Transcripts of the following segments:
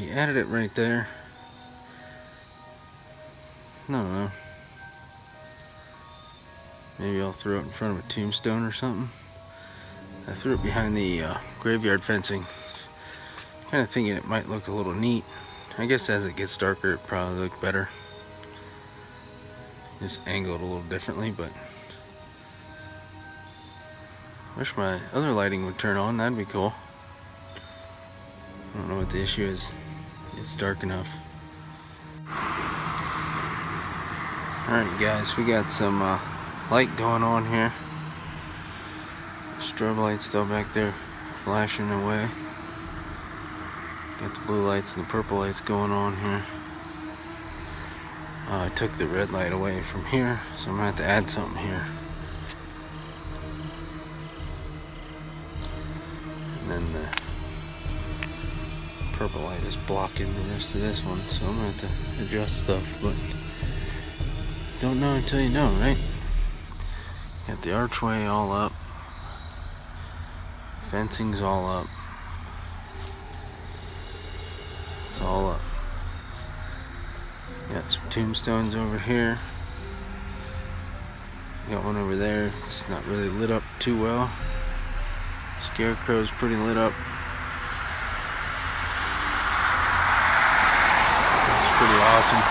he added it right there. I don't know. Maybe I'll throw it in front of a tombstone or something. I threw it behind the graveyard fencing. Kind of thinking it might look a little neat. I guess as it gets darker, it probably look better. Just angled a little differently, but wish my other lighting would turn on. That'd be cool. I don't know what the issue is. It's dark enough. Alright guys, we got some light going on here. Strobe light still back there flashing away. Got the blue lights and the purple lights going on here. I took the red light away from here, so I'm gonna have to add something here. And then the purple light is blocking the rest of this one, so I'm gonna have to adjust stuff, but don't know until you know, right? Got the archway all up. Fencing's all up. It's all up. Got some tombstones over here. Got one over there. It's not really lit up too well. Scarecrow's pretty lit up. It's pretty awesome.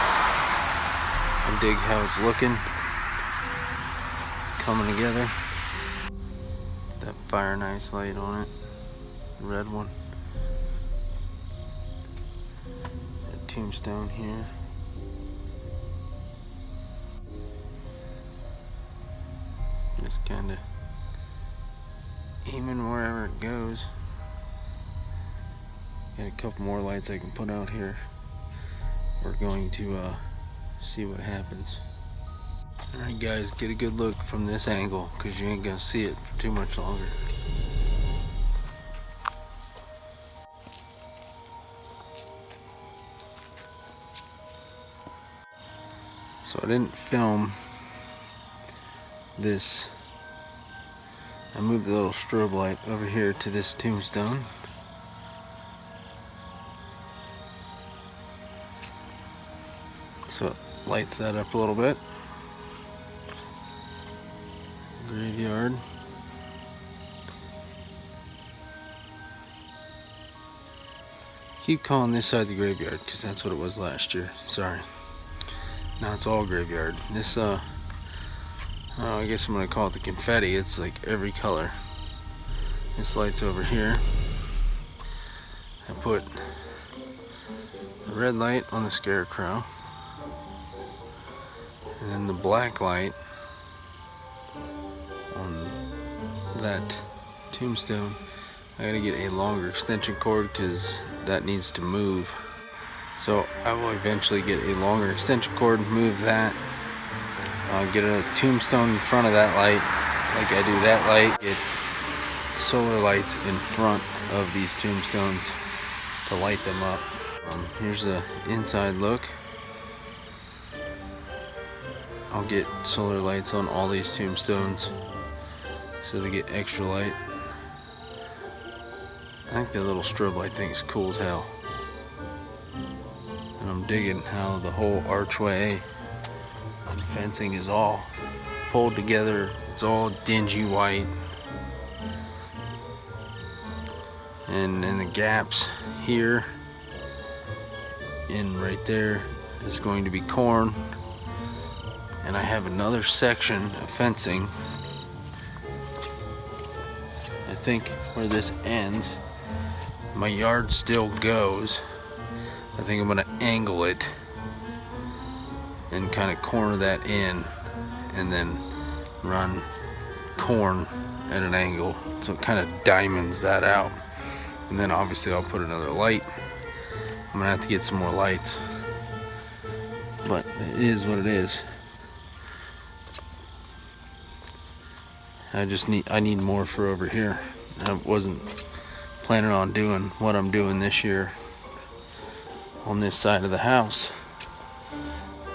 I dig how it's looking. It's coming together. That fire nice light on it. The red one. That tombstone here. Just kind of aiming wherever it goes. Got a couple more lights I can put out here. We're going to see what happens. Alright guys, get a good look from this angle because you ain't gonna see it for too much longer. So I didn't film this. I moved the little strobe light over here to this tombstone. So it lights that up a little bit. Graveyard. Keep calling this side the graveyard because that's what it was last year. Sorry. Now it's all graveyard. This I guess I'm gonna call it the confetti. It's like every color. This light's over here. I put the red light on the Scarecrow, and then the black light on that tombstone. I gotta get a longer extension cord because that needs to move. So I will eventually get a longer extension cord, move that, get a tombstone in front of that light, like I do that light, get solar lights in front of these tombstones to light them up. Here's the inside look. I'll get solar lights on all these tombstones so they get extra light. I think the little strobe light thing is cool as hell. And I'm digging how the whole archway and fencing is all pulled together. It's all dingy white. And in the gaps here and right there is going to be corn. And I have another section of fencing. I think where this ends, my yard still goes. I think I'm gonna angle it and kind of corner that in and then run corn at an angle so it kind of diamonds that out. And then obviously I'll put another light. I'm gonna have to get some more lights, but it is what it is. I need more for over here. I wasn't planning on doing what I'm doing this year on this side of the house,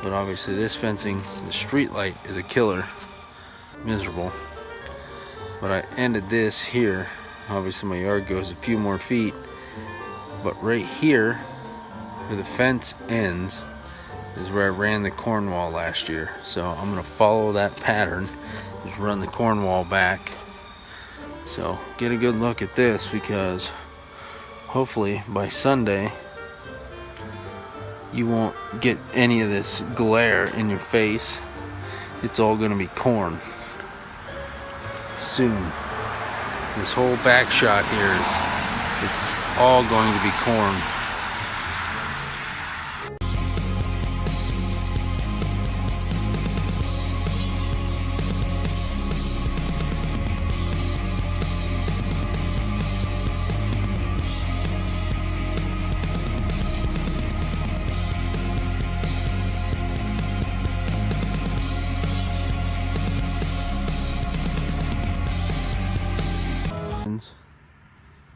but obviously this fencing, the street light is a killer. Miserable. But I ended this here. Obviously my yard goes a few more feet, but right here where the fence ends is where I ran the corn wall last year. So I'm gonna follow that pattern, just run the corn wall back. So get a good look at this, because hopefully by Sunday you won't get any of this glare in your face. It's all gonna be corn soon. This whole back shot here it's all going to be corn.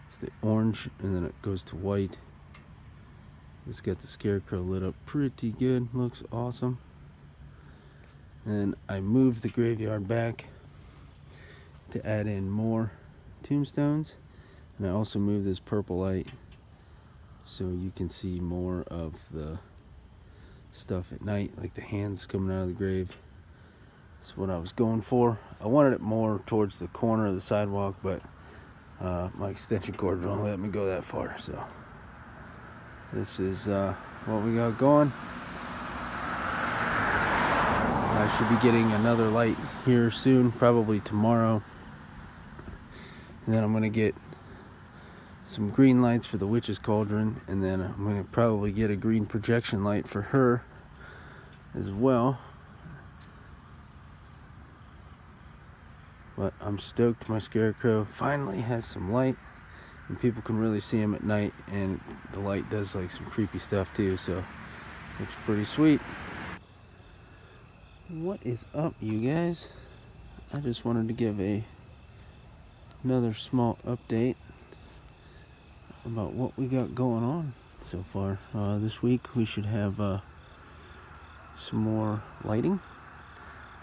It's the orange, and then it goes to white. It's got the Scarecrow lit up pretty good, looks awesome. And I moved the graveyard back to add in more tombstones, and I also moved this purple light so you can see more of the stuff at night, like the hands coming out of the grave. That's what I was going for. I wanted it more towards the corner of the sidewalk, but my extension cord won't let me go that far. So this is what we got going. I should be getting another light here soon, probably tomorrow. And then I'm gonna get some green lights for the witch's cauldron, and then I'm gonna probably get a green projection light for her as well. But I'm stoked my Scarecrow finally has some light, and people can really see him at night, and the light does like some creepy stuff too, so looks pretty sweet. What is up, you guys? I just wanted to give another small update about what we got going on so far. This week we should have some more lighting.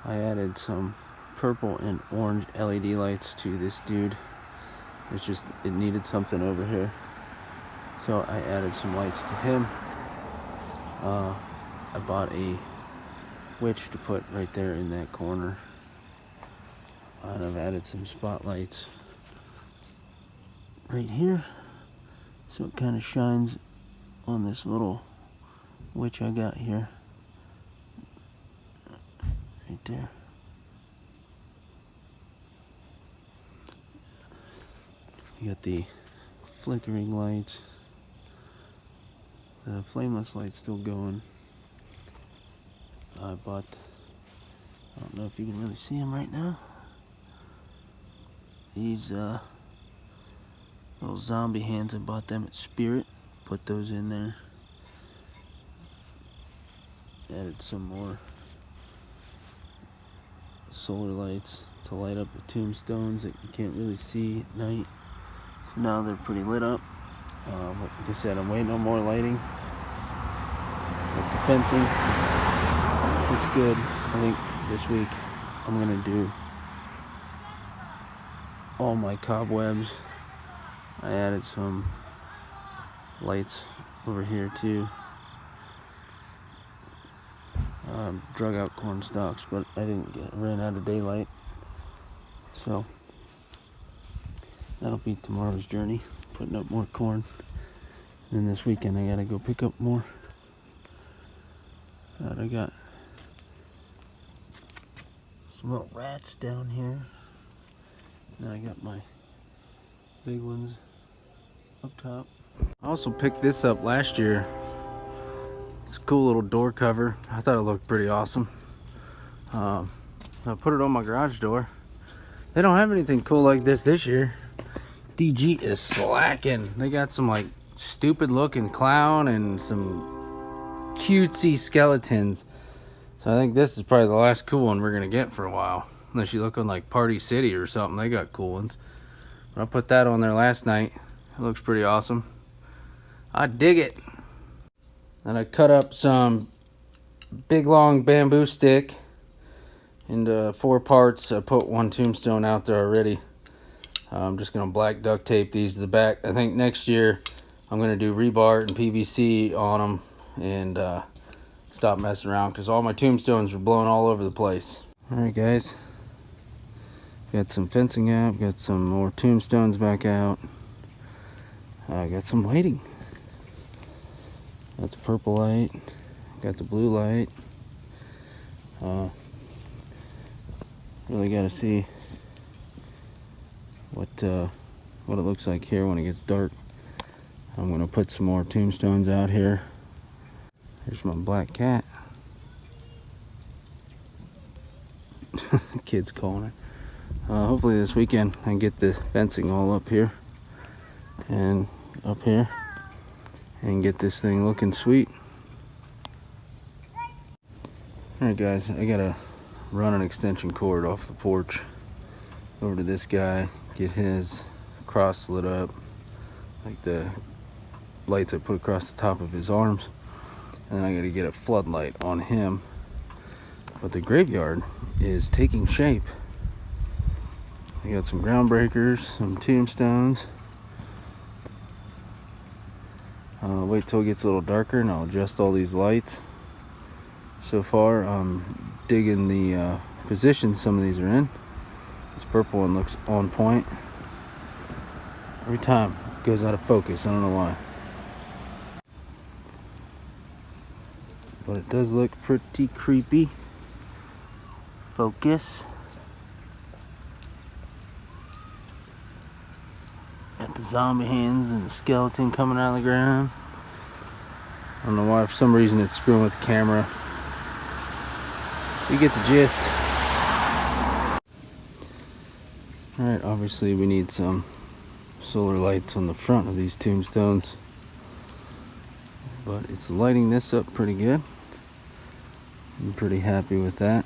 I added some purple and orange LED lights to this dude. It needed something over here, so I added some lights to him. I bought a witch to put right there in that corner, and I've added some spotlights right here, so it kind of shines on this little witch I got here, right there. You got the flickering lights, the flameless light's still going. I don't know if you can really see them right now, these little zombie hands. I bought them at Spirit, put those in there. Added some more solar lights to light up the tombstones that you can't really see at night. So now they're pretty lit up. Like I said, I'm waiting on more lighting. Like the fencing looks good. I think this week I'm gonna do all my cobwebs. I added some lights over here too. Drug out corn stalks, but I ran out of daylight, so that'll be tomorrow's journey, putting up more corn. And then this weekend I gotta go pick up more. I got some little rats down here, and I got my big ones up top. I also picked this up last year. It's a cool little door cover. I thought it looked pretty awesome. I put it on my garage door. They don't have anything cool like this year. DG is slacking. They got some like stupid looking clown and some cutesy skeletons. So I think this is probably the last cool one we're gonna get for a while. Unless you look on like Party City or something, they got cool ones. But I put that on there last night. It looks pretty awesome. I dig it. And I cut up some big long bamboo stick into 4 parts. I put one tombstone out there already. I'm just gonna black duct tape these to the back. I think next year I'm gonna do rebar and PVC on them and stop messing around because all my tombstones are blowing all over the place. All right, guys. Got some fencing out. Got some more tombstones back out. Got some lighting. Got the purple light. Got the blue light. Really got to see what it looks like here when it gets dark. I'm gonna put some more tombstones out here. Here's my black cat. Kids calling her. Hopefully this weekend I can get the fencing all up here and up here and get this thing looking sweet. Alright guys, I gotta run an extension cord off the porch over to this guy, get his cross lit up like the lights I put across the top of his arms, and then I gotta get a floodlight on him. But the graveyard is taking shape. I got some ground breakers, some tombstones. Wait till it gets a little darker and I'll adjust all these lights. So far I'm digging the position some of these are in. This purple one looks on point. Every time it goes out of focus, I don't know why. But it does look pretty creepy. Focus. Got the zombie hands and the skeleton coming out of the ground. I don't know why, for some reason it's screwing with the camera. You get the gist. Alright, obviously we need some solar lights on the front of these tombstones. But it's lighting this up pretty good. I'm pretty happy with that.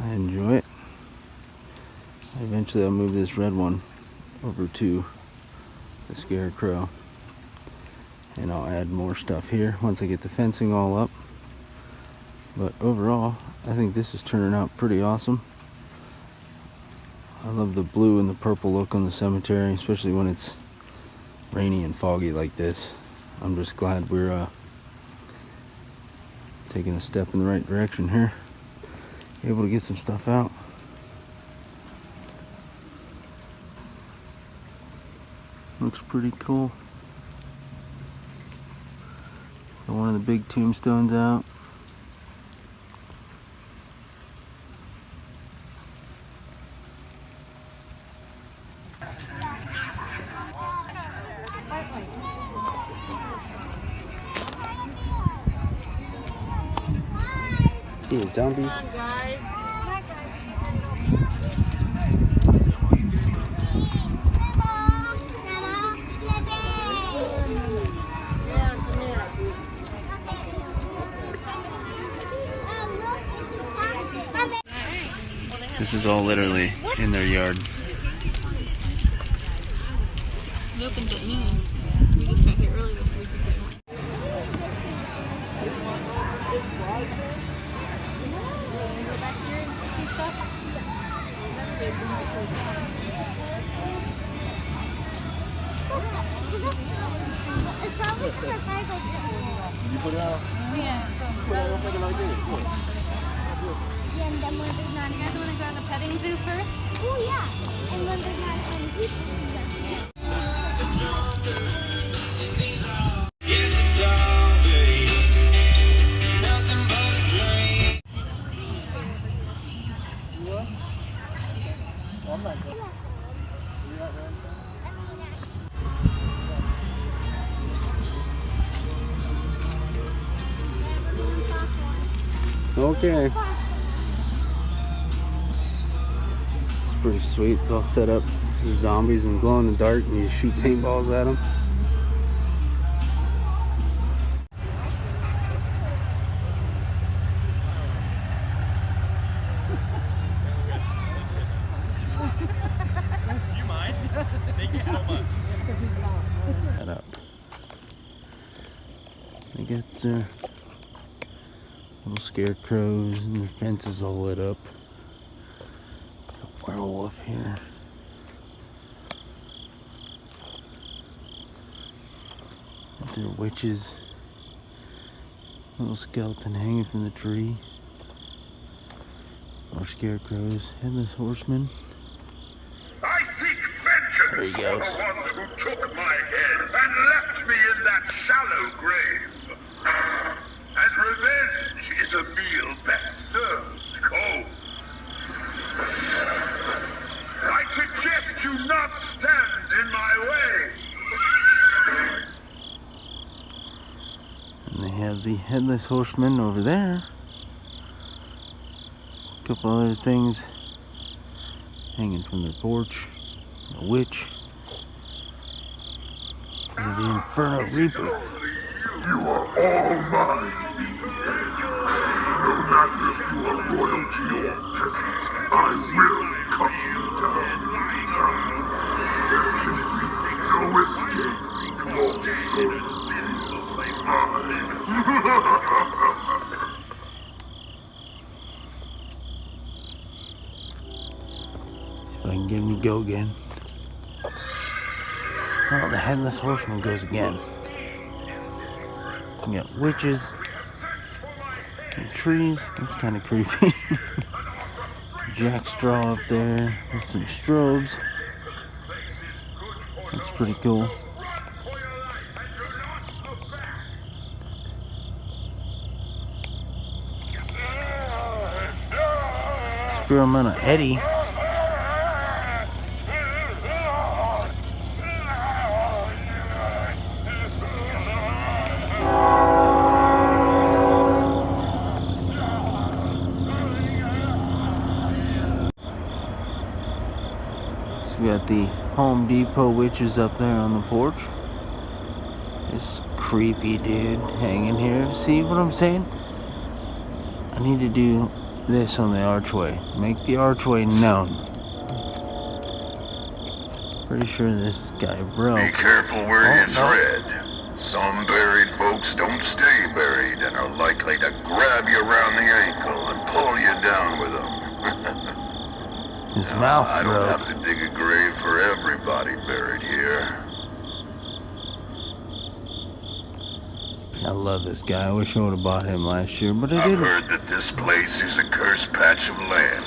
I enjoy it. Eventually I'll move this red one over to the Scarecrow. And I'll add more stuff here once I get the fencing all up. But overall, I think this is turning out pretty awesome. I love the blue and the purple look on the cemetery, especially when it's rainy and foggy like this. I'm just glad we're taking a step in the right direction here. Able to get some stuff out. Looks pretty cool. Got one of the big tombstones out. See zombies. Come on, guys. This is all literally in their yard. It opens at noon. We just got here early this week. You put it out? Yeah. Put it out like this. Yeah, and then when there's not, you guys want to go to the petting zoo first? Oh yeah. And when there's not any people in there. Okay. It's pretty sweet. It's all set up for zombies and glow in the dark, and you shoot paintballs at them. You mind? Thank you so much. That up. I got little scarecrows and the fence is all lit up. Got a werewolf here. There are witches. Little skeleton hanging from the tree. More scarecrows. Headless horseman. I seek vengeance for the ones who took my head and left me in that shallow grave. And revenge is a meal best served cold. I suggest you not stand in my way. And they have the headless horseman over there. A couple other things hanging from their porch. A witch. And the Inferno Reaper. You are all mine. No matter if you are royalty or peasant, I will cut you down. There can be no escape. Your soul is mine. See if I can get him to go again. Oh, the headless horseman goes again. We got witches and trees. That's kind of creepy. Jack straw up there with some strobes. That's pretty cool. Experimental Eddie. We got the Home Depot witches up there on the porch. This creepy dude hanging here. See what I'm saying? I need to do this on the archway. Make the archway known. Pretty sure this guy broke. Be careful where you tread. Some buried folks don't stay buried and are likely to grab you around the ankle and pull you down with them. His mouth I broke. don't have to dig a grave for everybody buried here. I love this guy. I wish I would have bought him last year, but I I've didn't. heard that this place is a cursed patch of land.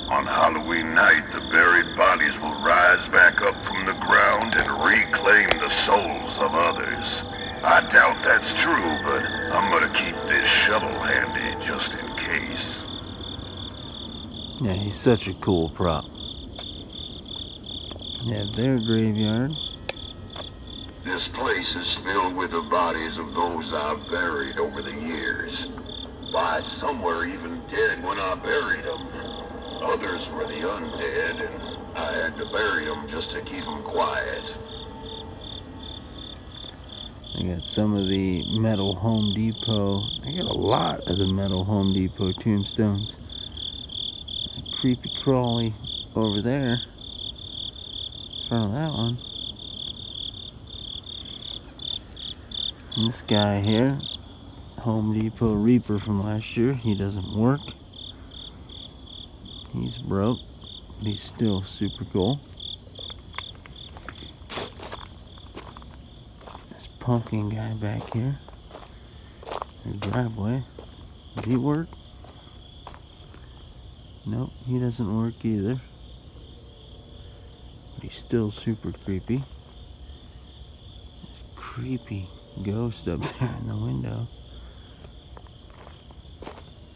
On Halloween night, the buried bodies will rise back up from the ground and reclaim the souls of others. I doubt that's true, but I'm gonna keep this shovel handy just in case. Yeah, he's such a cool prop. Yeah, their graveyard. This place is filled with the bodies of those I've buried over the years. Why, some were even dead when I buried them. Others were the undead, and I had to bury them just to keep them quiet. I got some of the metal Home Depot. I got a lot of the metal Home Depot tombstones. Creepy crawly over there in front of that one. And this guy here, Home Depot Reaper from last year, he doesn't work. He's broke, but he's still super cool. This pumpkin guy back here, the driveway, does he work? Nope, he doesn't work either. But he's still super creepy. There's a creepy ghost up there in the window.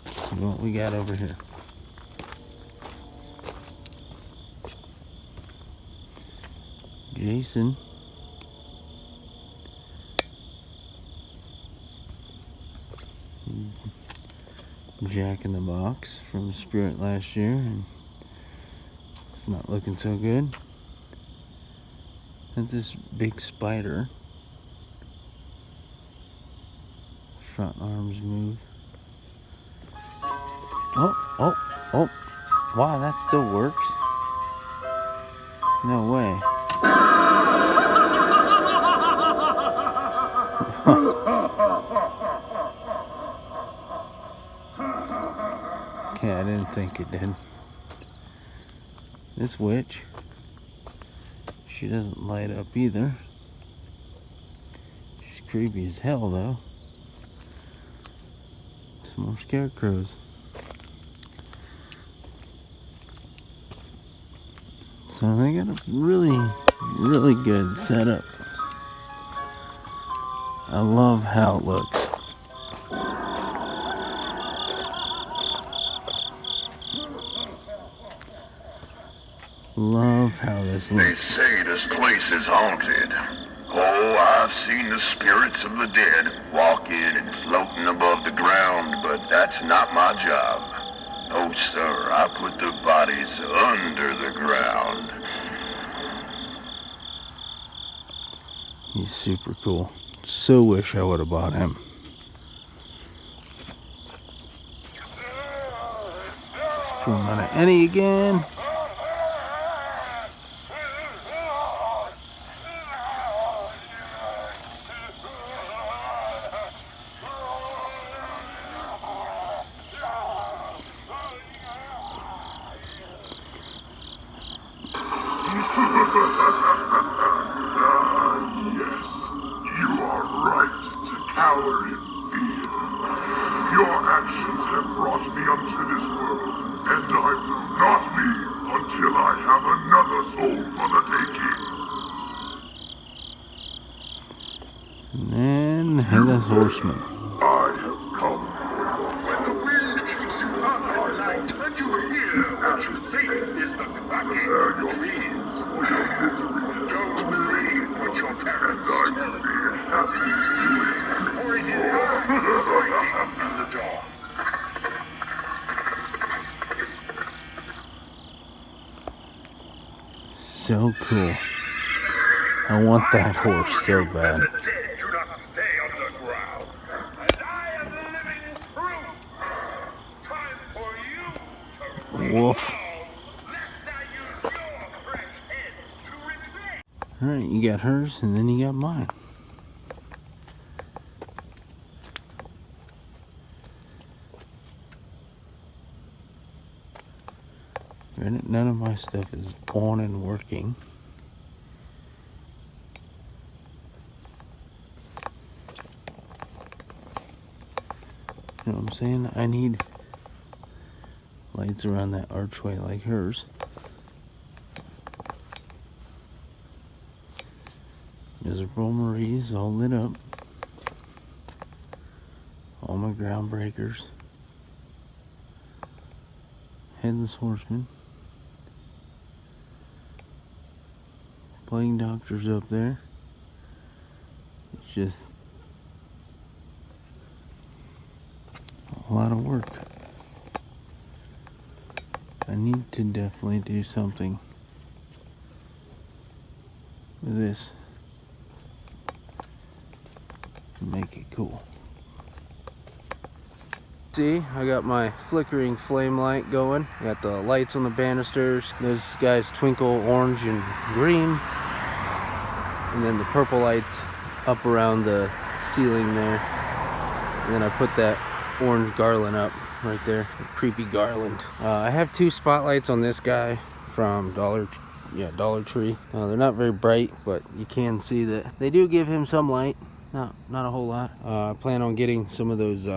See what we got over here. Jason. Jack in the Box from Spirit last year, and it's not looking so good. And this big spider. Front arms move. Oh. Wow, that still works. No way. Okay, I didn't think it did. This witch, she doesn't light up either. She's creepy as hell though. Some more scarecrows. So they got a really good setup. I love how it looks. Love how this They looks. say this place is haunted. Oh, I've seen the spirits of the dead walking and floating above the ground, but that's not my job. No, sir, I put the bodies under the ground. He's super cool. So wish I would have bought him. Going on an Eddie again. Yes, you are right to cower in fear. Your actions have brought me unto this world, and I will not leave until I have another soul for the taking. And then the Headless Horseman. I have come. When the wind keeps you up at night, and you hear what you think is the cracking of the trees. Don't believe what your parents tell you. For it is I hiding in the dark. So cool. I want that horse so bad. The dead do not stay underground. And I am living proof. Time for you to Woof. lest I use your fresh head to replace. Alright, you got hers and then you got mine. Granted, none of my stuff is on and working. You know what I'm saying? I need lights around that archway like hers. Miserable Marie's all lit up. All my ground breakers. Headless Horseman. Plague Doctor's up there. It's just a lot of work. I need to definitely do something with this to make it cool. See, I got my flickering flame light going. I got the lights on the banisters. Those guys twinkle orange and green. And then the purple lights up around the ceiling there. And then I put that orange garland up right there, a creepy garland. I have two spotlights on this guy from Dollar Tree. They're not very bright, but you can see that they do give him some light. Not a whole lot. I plan on getting some of those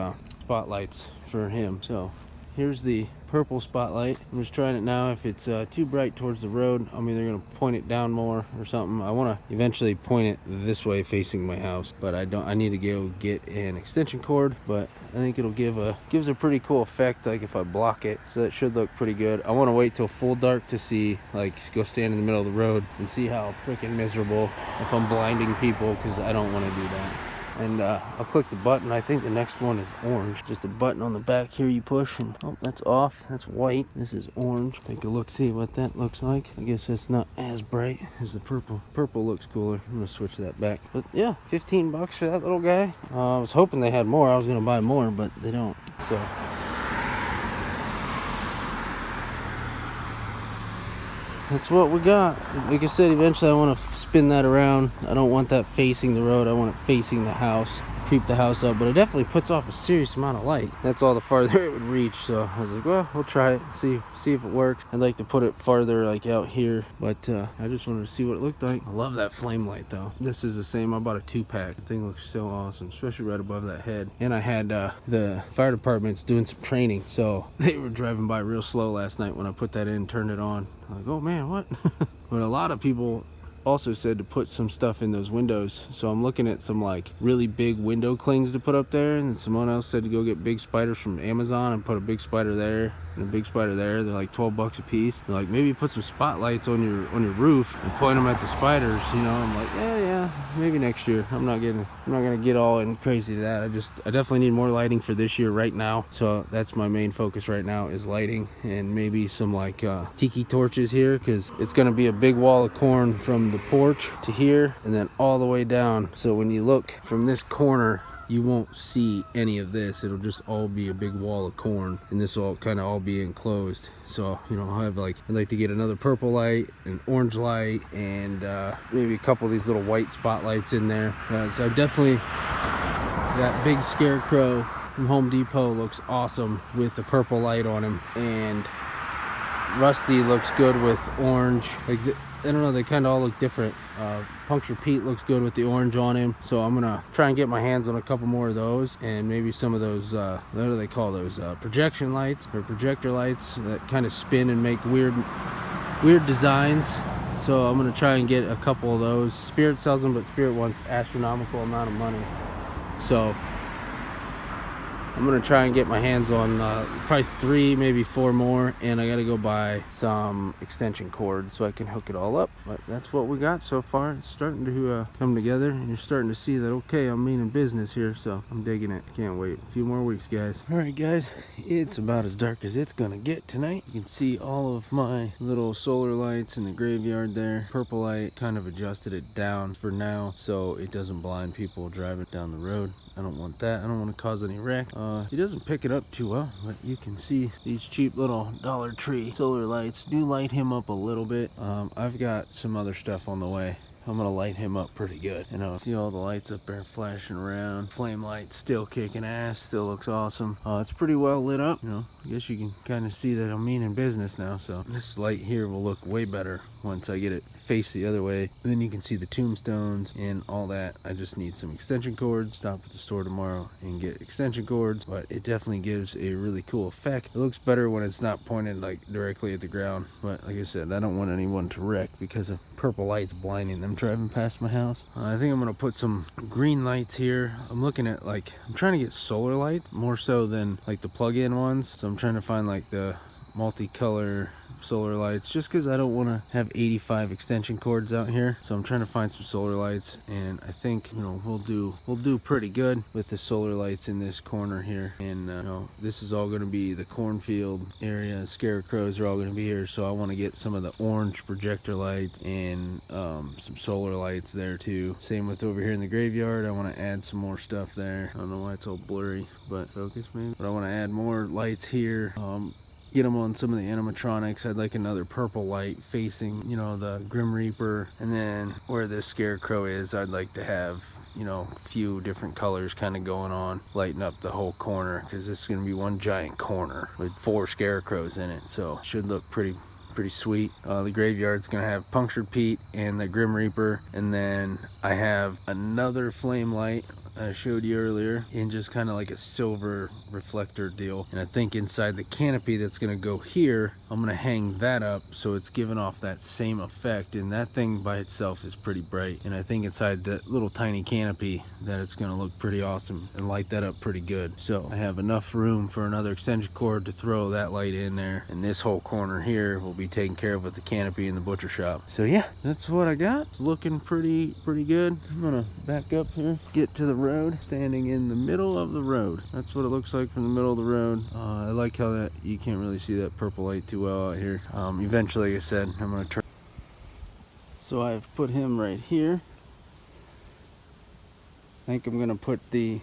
spotlights for him. So here's the purple spotlight. I'm just trying it now. If it's too bright towards the road, I'm either gonna point it down more or something. I want to eventually point it this way facing my house, but I need to go get an extension cord. But I think it'll gives a pretty cool effect, like if I block it. So that should look pretty good. I want to wait till full dark to see, like, go stand in the middle of the road and see how freaking miserable if I'm blinding people, because I don't want to do that. And I'll click the button. I think the next one is orange. Just a button on the back here you push, and oh, that's off. That's white. This is orange. Take a look, see what that looks like. I guess that's not as bright as the purple. Purple looks cooler. I'm gonna switch that back. But yeah, 15 bucks for that little guy. I was hoping they had more. I was gonna buy more, but they don't. So that's what we got. Like I said, eventually I want to spin that around. I don't want that facing the road. I want it facing the house. creep the house up, but it definitely puts off a serious amount of light. That's all the farther it would reach. So I was like, well, we'll try it, see if it works. I'd like to put it farther, like out here, but I just wanted to see what it looked like. I love that flame light though. This is the same. I bought a 2-pack. The thing looks so awesome, especially right above that head. And I had the fire department's doing some training, so they were driving by real slow last night when I put that in and turned it on. I'm like, oh man, what? But a lot of people also said to put some stuff in those windows, so I'm looking at some like really big window clings to put up there, and someone else said to go get big spiders from Amazon and put a big spider there and a big spider there. They're like 12 bucks a piece. They're like, maybe put some spotlights on your roof and point them at the spiders, you know. I'm like, yeah, maybe next year. I'm not gonna get all in crazy to that. I definitely need more lighting for this year right now, so that's my main focus right now, is lighting, and maybe some like tiki torches here, because it's gonna be a big wall of corn from the porch to here and then all the way down. So when you look from this corner, you won't see any of this. It'll just all be a big wall of corn, and this will kind of all be enclosed. So, you know, I'll have like, I'd like to get another purple light, an orange light, and maybe a couple of these little white spotlights in there. So definitely that big Scarecrow from Home Depot looks awesome with the purple light on him, and Rusty looks good with orange. Like, I don't know, they kind of all look different. Puncture Pete looks good with the orange on him, so I'm gonna try and get my hands on a couple more of those, and maybe some of those what do they call those, projection lights or projector lights that kind of spin and make weird designs. So I'm gonna try and get a couple of those. Spirit sells them, but Spirit wants astronomical amount of money, so I'm gonna try and get my hands on probably 3, maybe 4 more, and I gotta go buy some extension cord so I can hook it all up. But that's what we got so far. It's starting to come together, and you're starting to see that, okay, I'm meaning business here, so I'm digging it. Can't wait. A few more weeks, guys. All right, guys, it's about as dark as it's gonna get tonight. You can see all of my little solar lights in the graveyard there. Purple light, kind of adjusted it down for now so it doesn't blind people driving down the road. I don't want that. I don't want to cause any wreck. He doesn't pick it up too well, but you can see these cheap little Dollar Tree solar lights do light him up a little bit. I've got some other stuff on the way. I'm gonna light him up pretty good. You know, see all the lights up there flashing around. Flame light still kicking ass, still looks awesome. It's pretty well lit up. You know, I guess you can kind of see that I'm meaning business now. So this light here will look way better once I get it face the other way. Then you can see the tombstones and all that. I just need some extension cords. Stop at the store tomorrow and get extension cords, but it definitely gives a really cool effect. It looks better when it's not pointed like directly at the ground, but like I said, I don't want anyone to wreck because of purple lights blinding them driving past my house. I think I'm gonna put some green lights here. I'm looking at, like, I'm trying to get solar lights more so than like the plug-in ones, so I'm trying to find like the multicolor solar lights, just because I don't want to have 85 extension cords out here. So I'm trying to find some solar lights, and I think, you know, we'll do pretty good with the solar lights in this corner here. And you know, this is all going to be the cornfield area. Scarecrows are all going to be here, so I want to get some of the orange projector lights and some solar lights there too. Same with over here in the graveyard. I want to add some more stuff there. I don't know why it's all blurry, but focus maybe. But I want to add more lights here. Get them on some of the animatronics. I'd like another purple light facing, you know, the Grim Reaper. And then where this Scarecrow is, I'd like to have, you know, a few different colors kind of going on, lighting up the whole corner, because this is going to be one giant corner with 4 Scarecrows in it. So it should look pretty sweet. The graveyard's gonna have Punctured Pete and the Grim Reaper, and then I have another flame light I showed you earlier in just kind of like a silver reflector deal, and I think inside the canopy that's gonna go here, I'm gonna hang that up so it's giving off that same effect. And that thing by itself is pretty bright, and I think inside that little tiny canopy that it's gonna look pretty awesome and light that up pretty good. So I have enough room for another extension cord to throw that light in there, and this whole corner here will be taken care of with the canopy in the butcher shop. So yeah, that's what I got. It's looking pretty good. I'm gonna back up here, get to the road, standing in the middle of the road. That's what it looks like from the middle of the road. I like how that you can't really see that purple light too well out here. Eventually, like I said, I'm gonna turn. So I've put him right here. I think I'm gonna put the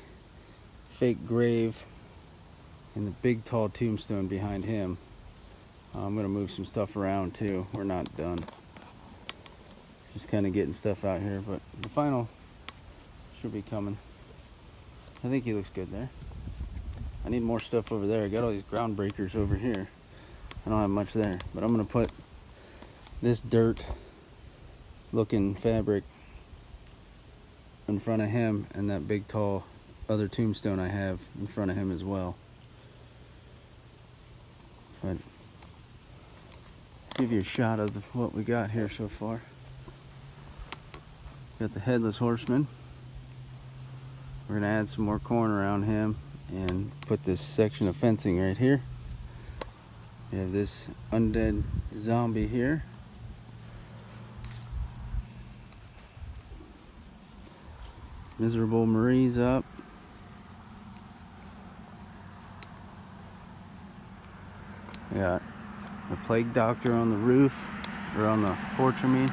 fake grave and the big tall tombstone behind him. I'm gonna move some stuff around too. We're not done. Just kind of getting stuff out here, but the final should be coming. I think he looks good there. I need more stuff over there. I got all these ground breakers over here. I don't have much there, but I'm gonna put this dirt looking fabric in front of him and that big tall other tombstone I have in front of him as well. But give you a shot of what we got here so far. Got the headless horseman. We're gonna add some more corn around him and put this section of fencing right here. We have this undead zombie here. Miserable Marie's up. We got the plague doctor on the roof, or on the porch I mean.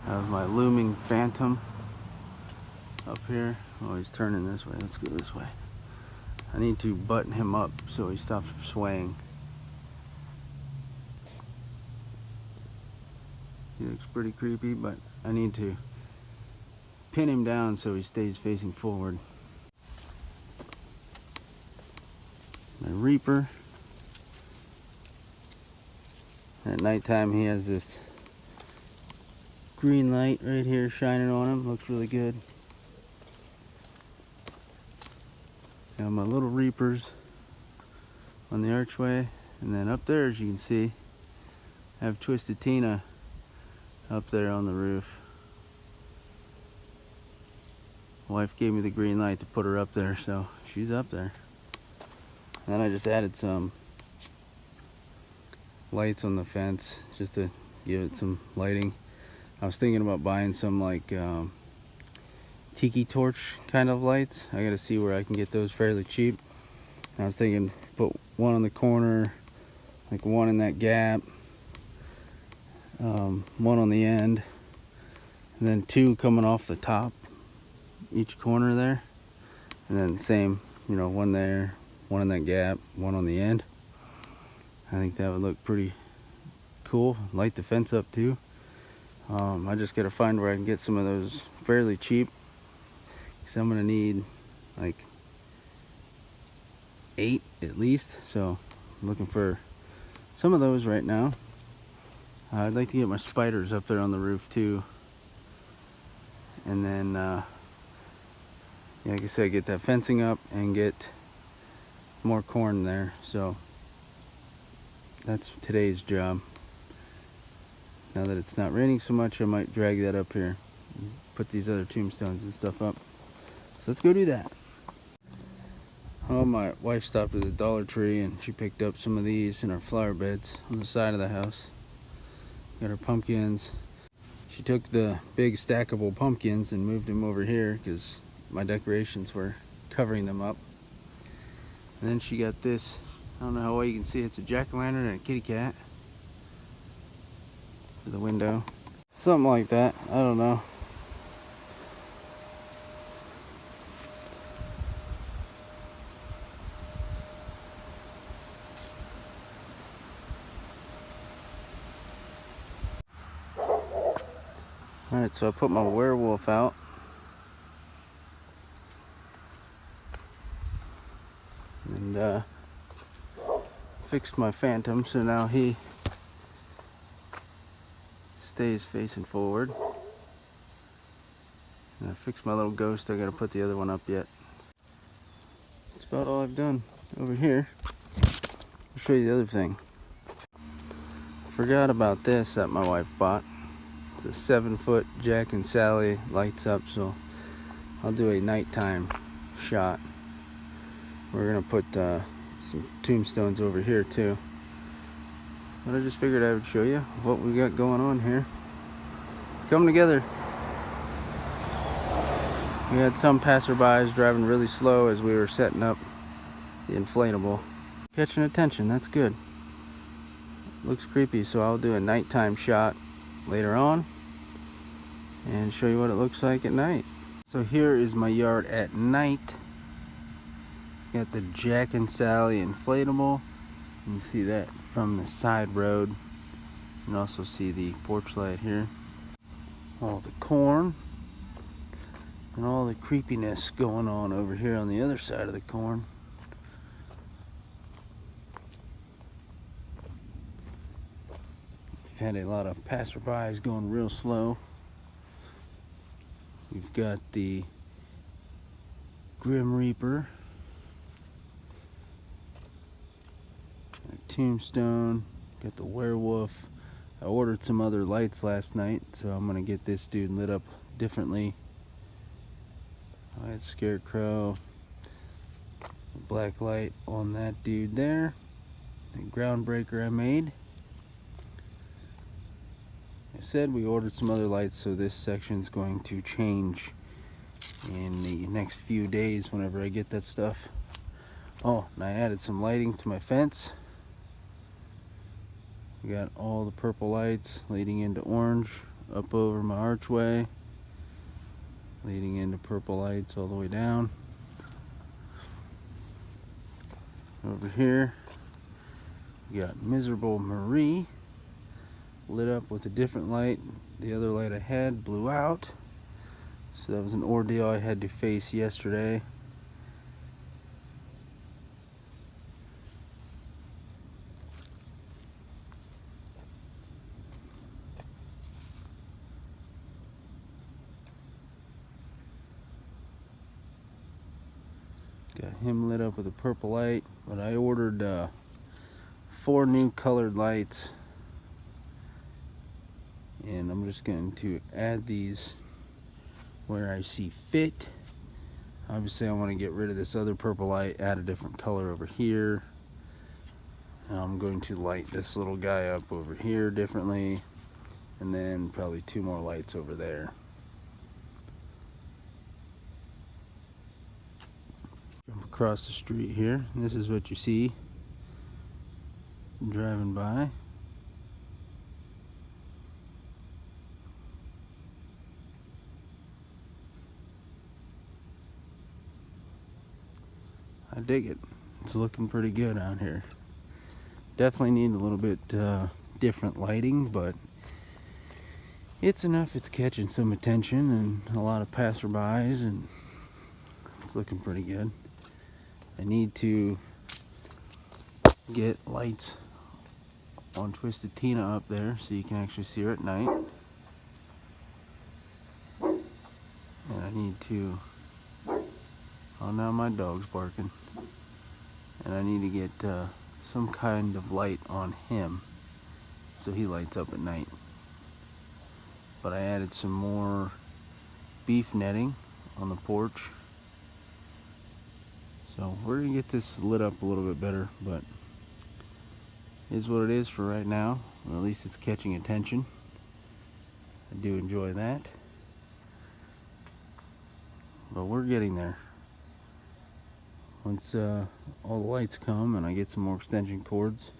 I have my looming phantom up here. Oh, he's turning this way. Let's go this way. I need to button him up so he stops swaying. He looks pretty creepy, but I need to pin him down so he stays facing forward. My Reaper. At nighttime he has this green light right here shining on him. Looks really good. Got my little Reapers on the archway, and then up there, as you can see, I have Twisted Tina up there on the roof. Wife gave me the green light to put her up there, so she's up there. Then I just added some lights on the fence just to give it some lighting. I was thinking about buying some like tiki torch kind of lights. I gotta see where I can get those fairly cheap. And I was thinking put one on the corner, like one in that gap, one on the end, and then two coming off the top each corner there, and then same, you know, one there, one in that gap, one on the end. I think that would look pretty cool. Light the fence up too. I just gotta find where I can get some of those fairly cheap, because I'm gonna need like 8 at least, so I'm looking for some of those right now. I'd like to get my spiders up there on the roof too, and then yeah, like I said, get that fencing up and get more corn there. So that's today's job. Now that it's not raining so much, I might drag that up here and put these other tombstones and stuff up. So let's go do that. Oh, my wife stopped at the Dollar Tree and she picked up some of these in our flower beds on the side of the house. Got her pumpkins. She took the big stackable pumpkins and moved them over here because my decorations were covering them up. And then she got this, I don't know how well you can see, it's a jack-o'-lantern and a kitty cat for the window. Something like that, I don't know. Alright, so I put my werewolf out. And fixed my phantom, so now he stays facing forward. And I fixed my little ghost. I gotta put the other one up yet. That's about all I've done over here. I'll show you the other thing. Forgot about this that my wife bought. It's a 7-foot Jack and Sally, lights up, so I'll do a nighttime shot. We're gonna put some tombstones over here too. But I just figured I would show you what we got going on here. It's coming together. We had some passerbys driving really slow as we were setting up the inflatable. Catching attention, that's good. Looks creepy, so I'll do a nighttime shot later on and show you what it looks like at night. So here is my yard at night. Got the Jack and Sally inflatable. You can see that from the side road. You can also see the porch light here. All the corn. and all the creepiness going on over here on the other side of the corn. We've had a lot of passerbys going real slow. We've got the Grim Reaper, a Tombstone, got the Werewolf. I ordered some other lights last night, so I'm gonna get this dude lit up differently. I had Scarecrow, a black light on that dude there, the groundbreaker I made. I said we ordered some other lights, so this section's going to change in the next few days whenever I get that stuff. Oh, and I added some lighting to my fence. We got all the purple lights leading into orange up over my archway, leading into purple lights all the way down. Over here, we got Miserable Marie lit up with a different light. The other light I had blew out, so that was an ordeal I had to face yesterday. Got him lit up with a purple light, but I ordered 4 new colored lights, and I'm just going to add these where I see fit. Obviously I want to get rid of this other purple light, add a different color over here. I'm going to light this little guy up over here differently, and then probably 2 more lights over there. Jump across the street here, and this is what you see driving by. I dig it. It's looking pretty good out here. Definitely need a little bit different lighting, but it's enough. It's catching some attention and a lot of passerbys, and it's looking pretty good. I need to get lights on Twisted Tina up there so you can actually see her at night. And I need to, oh, now my dog's barking. And I need to get some kind of light on him so he lights up at night. But I added some more beef netting on the porch. So we're gonna get this lit up a little bit better, but it is what it is for right now. Well, at least it's catching attention. I do enjoy that. But we're getting there. Once all the lights come and I get some more extension cords,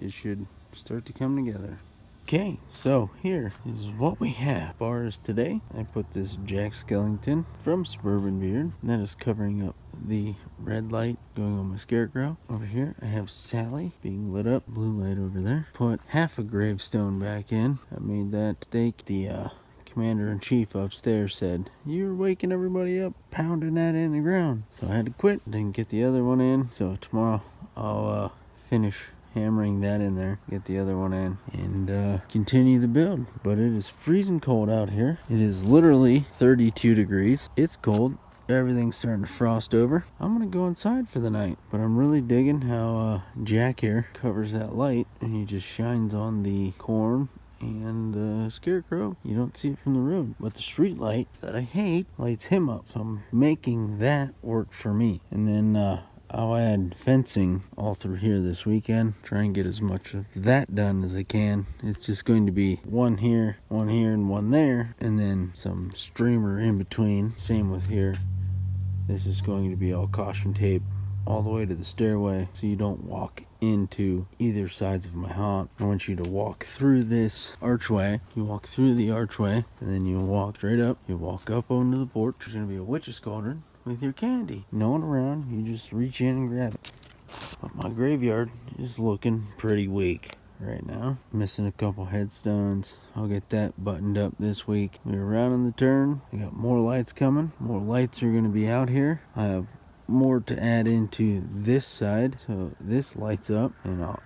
it should start to come together. Okay, so here is what we have. As far as today, I put this Jack Skellington from Suburban Beard. That is covering up the red light going on my Scarecrow. Over here, I have Sally being lit up, blue light over there. Put half a gravestone back in. I made that stake. The Commander-in-Chief upstairs said, "You're waking everybody up, pounding that in the ground." So I had to quit, didn't get the other one in. So tomorrow I'll finish hammering that in there, get the other one in, and continue the build. But it is freezing cold out here. It is literally 32 degrees. It's cold. Everything's starting to frost over. I'm gonna go inside for the night, but I'm really digging how Jack here covers that light, and he just shines on the corn and the Scarecrow. You don't see it from the road, but the street light that I hate lights him up. So I'm making that work for me. And then I'll add fencing all through here this weekend. Try and get as much of that done as I can. It's just going to be one here, and one there, and then some streamer in between. Same with here. This is going to be all caution tape all the way to the stairway, so you don't walk into either sides of my haunt. I want you to walk through this archway. You walk through the archway, and then you walk straight up. You walk up onto the porch. There's going to be a witch's cauldron with your candy. No one around. You just reach in and grab it. But my graveyard is looking pretty weak. right now. Missing a couple headstones. I'll get that buttoned up this week. We're rounding the turn. We got more lights coming. More lights are going to be out here. I have more to add into this side, so this lights up, and I'll,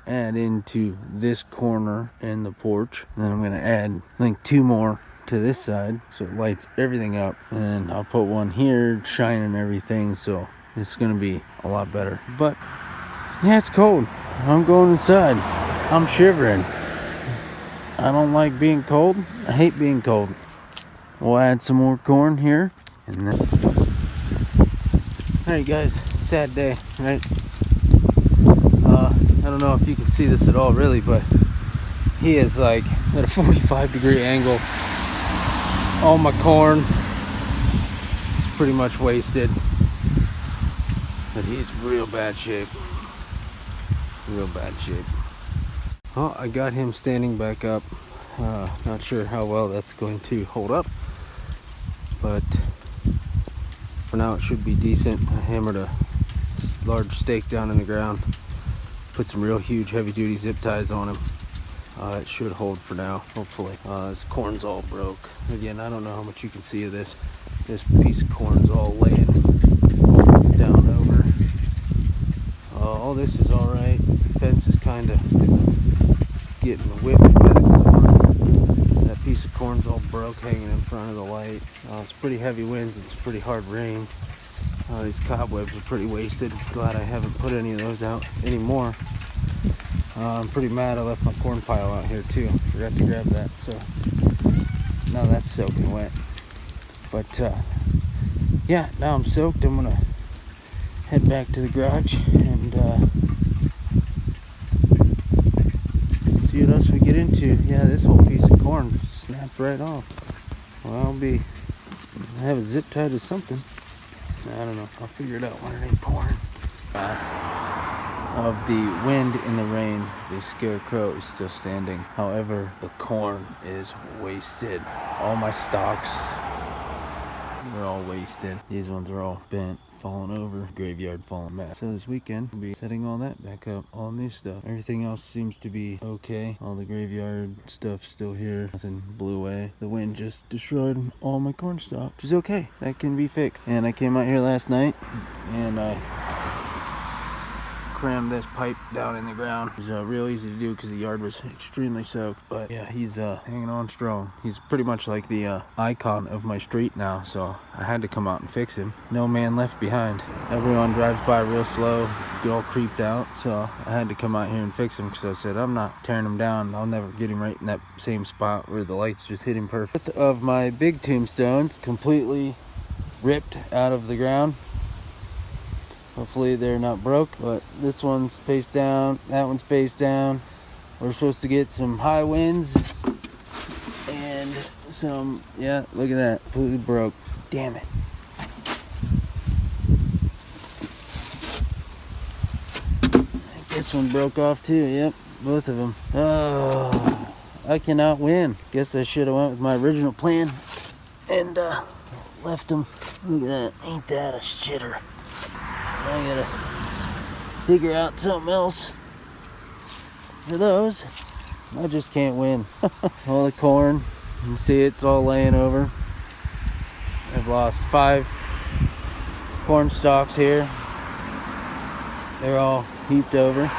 add into this corner and the porch. And then I'm going to add, I think, 2 more to this side, so it lights everything up. And I'll put one here, shining everything, so it's going to be a lot better. But yeah, it's cold. I'm going inside. I'm shivering. I don't like being cold. I hate being cold. We'll add some more corn here, and then alright guys, sad day, right? I don't know if you can see this at all really, but he is like at a 45-degree angle. All my corn is pretty much wasted, but he's real bad shape. Real bad shape. Well, I got him standing back up. Not sure how well that's going to hold up, but for now it should be decent. I hammered a large stake down in the ground, put some real huge heavy duty zip ties on him. It should hold for now, hopefully. This corn's all broke. Again, I don't know how much you can see of this. This piece of corn's all laying down over. All this is alright. The fence is kind of getting whipped by the corn. That piece of corn's all broke hanging in front of the light. It's pretty heavy winds. It's pretty hard rain. These cobwebs are pretty wasted. Glad I haven't put any of those out anymore. I'm pretty mad I left my corn pile out here too. Forgot to grab that, so now that's soaking wet. But yeah, now I'm soaked. I'm gonna head back to the garage and see what else we get into. Yeah, this whole piece of corn snapped right off. Well, I have it zip tied to something. I don't know. I'll figure it out when it ain't pouring. Of the wind and the rain, the Scarecrow is still standing. However, the corn is wasted. All my stalks, they're all wasted. These ones are all bent, falling over, graveyard falling back. So this weekend, we'll be setting all that back up, all new stuff. Everything else seems to be okay. All the graveyard stuff still here. Nothing blew away. The wind just destroyed all my corn stalk, which is okay. That can be fixed. And I came out here last night and I crammed this pipe down in the ground. It was real easy to do because the yard was extremely soaked. But yeah, he's hanging on strong. He's pretty much like the icon of my street now, so I had to come out and fix him. No man left behind. Everyone drives by real slow, get all creeped out, so I had to come out here and fix him because I said I'm not tearing him down. I'll never get him right in that same spot where the lights just hit him perfect. Of my big tombstones completely ripped out of the ground. Hopefully they're not broke, but this one's face down, that one's face down. We're supposed to get some high winds and some, yeah, look at that, completely broke. Damn it. This one broke off too, yep, both of them. Oh, I cannot win. Guess I should have went with my original plan and left them. Look at that, ain't that a shitter. I gotta figure out something else for those. I just can't win. All the corn, you can see it's all laying over. I've lost 5 corn stalks here. They're all heaped over.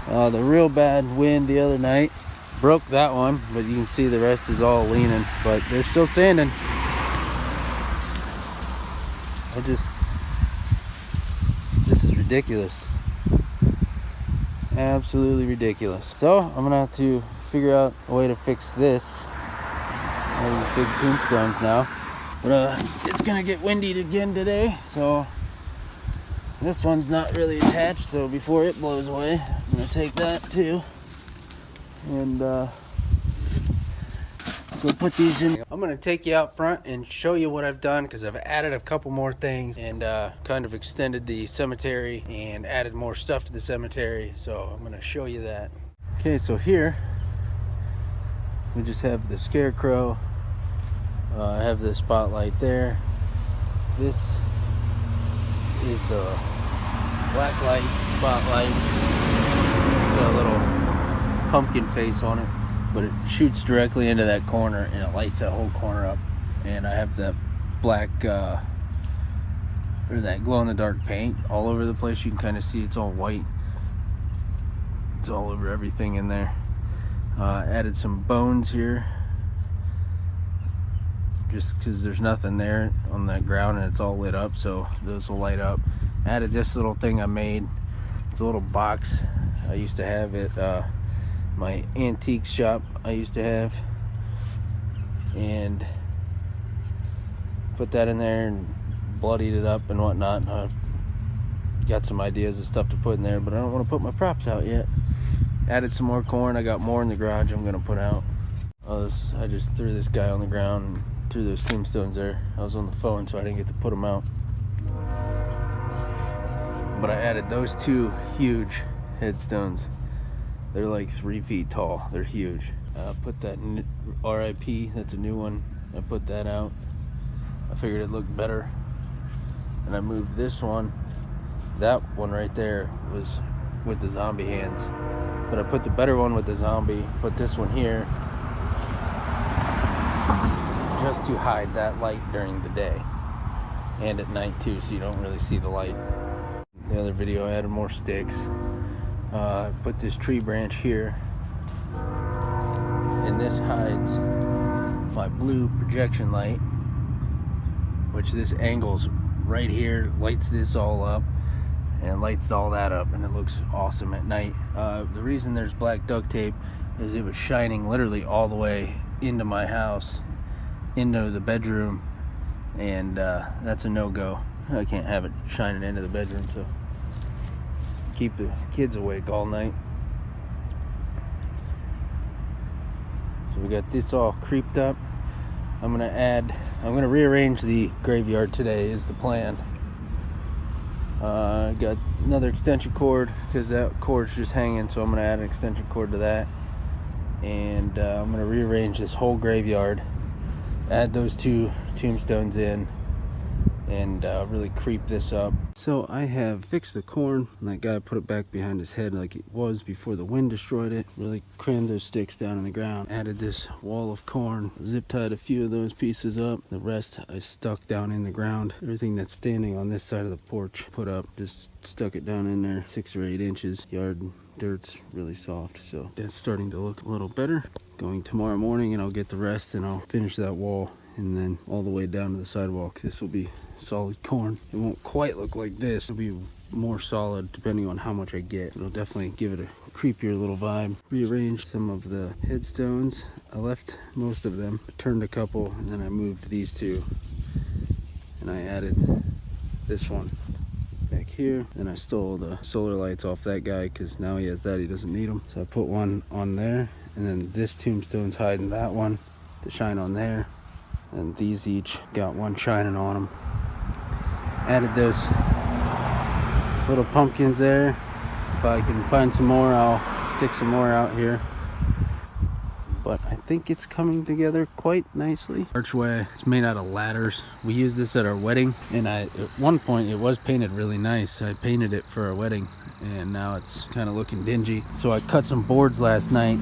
The real bad wind the other night broke that one, but you can see the rest is all leaning, but they're still standing. This is ridiculous. Absolutely ridiculous. So I'm gonna have to figure out a way to fix this. All these big tombstones now. But it's gonna get windy again today, so this one's not really attached, so before it blows away, I'm gonna take that too. And go put these in. I'm gonna take you out front and show you what I've done, because I've added a couple more things and kind of extended the cemetery and added more stuff to the cemetery, so I'm gonna show you that. Okay, so here we just have the Scarecrow. I have the spotlight there. This is the black light spotlight. got a little pumpkin face on it, but it shoots directly into that corner and it lights that whole corner up. And I have that black or that glow-in-the-dark paint all over the place. You can kind of see it's all white. It's all over everything in there. Added some bones here, just because there's nothing there on that ground and it's all lit up, so those will light up. Added this little thing I made. It's a little box I used to have at my antique shop I used to have, and put that in there and bloodied it up and whatnot. I've got some ideas of stuff to put in there, but I don't want to put my props out yet. Added some more corn. I got more in the garage I'm gonna put out. I just threw this guy on the ground and threw those tombstones there. I was on the phone, so I didn't get to put them out. But I added those two huge headstones. They're like 3 feet tall. They're huge. Put that in RIP. That's a new one. I put that out. I figured it looked better. And I moved this one. That one right there was with the zombie hands. But I put the better one with the zombie. Put this one here just to hide that light during the day. And at night too, so you don't really see the light. The other video I added more sticks. Put this tree branch here, and this hides my blue projection light, which this angles right here, lights this all up and lights all that up, and it looks awesome at night. The reason there's black duct tape is it was shining literally all the way into my house, into the bedroom, and that's a no-go. I can't have it shining into the bedroom, so keep the kids awake all night. So we got this all creeped up. I'm gonna rearrange the graveyard today is the plan. Got another extension cord because that cord's just hanging, so I'm gonna add an extension cord to that, and I'm gonna rearrange this whole graveyard, add those two tombstones in, and really creep this up. So I have fixed the corn, and that guy put it back behind his head like it was before the wind destroyed it. Really crammed those sticks down in the ground. Added this wall of corn, zip tied a few of those pieces up. The rest I stuck down in the ground. Everything that's standing on this side of the porch put up, just stuck it down in there 6 or 8 inches. Yard dirt's really soft, so that's starting to look a little better. Going tomorrow morning and I'll get the rest and I'll finish that wall, and then all the way down to the sidewalk. This will be solid corn. It won't quite look like this. It'll be more solid depending on how much I get. It'll definitely give it a creepier little vibe. Rearranged some of the headstones. I left most of them, turned a couple, and then I moved these two. And I added this one back here. Then I stole the solar lights off that guy because now he has that, he doesn't need them. So I put one on there, and then this tombstone's hiding that one to shine on there. And these each got one shining on them. Added those little pumpkins there. If I can find some more, I'll stick some more out here. But I think it's coming together quite nicely. Archway, it's made out of ladders. We used this at our wedding, and at one point it was painted really nice. I painted it for our wedding, and now it's kind of looking dingy. So I cut some boards last night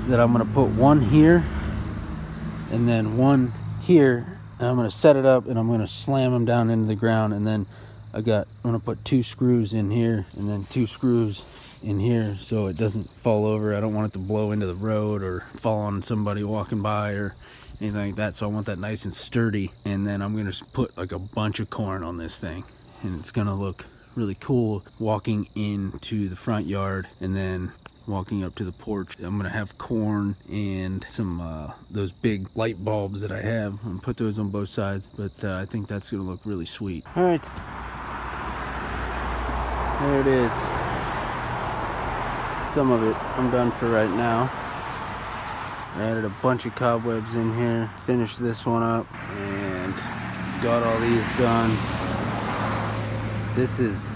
that I'm gonna put one here and then one here, and I'm gonna set it up and I'm gonna slam them down into the ground, and then I'm gonna put 2 screws in here and then 2 screws in here so it doesn't fall over. I don't want it to blow into the road or fall on somebody walking by or anything like that, so I want that nice and sturdy. And then I'm gonna put like a bunch of corn on this thing, and it's gonna look really cool walking into the front yard and then walking up to the porch. I'm gonna have corn and some those big light bulbs that I have, and put those on both sides, but I think that's gonna look really sweet. All right, there it is. Some of it I'm done for right now. I added a bunch of cobwebs in here, finished this one up, and got all these done. This is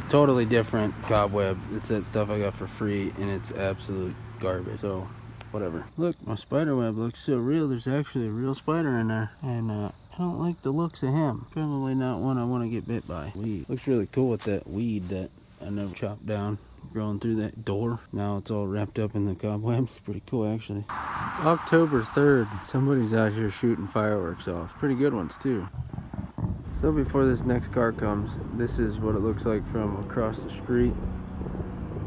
totally different cobweb. It's that stuff I got for free, and it's absolute garbage, so whatever. Look, my spider web looks so real. There's actually a real spider in there, and I don't like the looks of him. Probably not one I want to get bit by. Weed looks really cool with that weed that I never chopped down. growing through that door. Now it's all wrapped up in the cobwebs. Pretty cool, actually. It's October 3rd. Somebody's out here shooting fireworks off. Pretty good ones, too. So before this next car comes, this is what it looks like from across the street.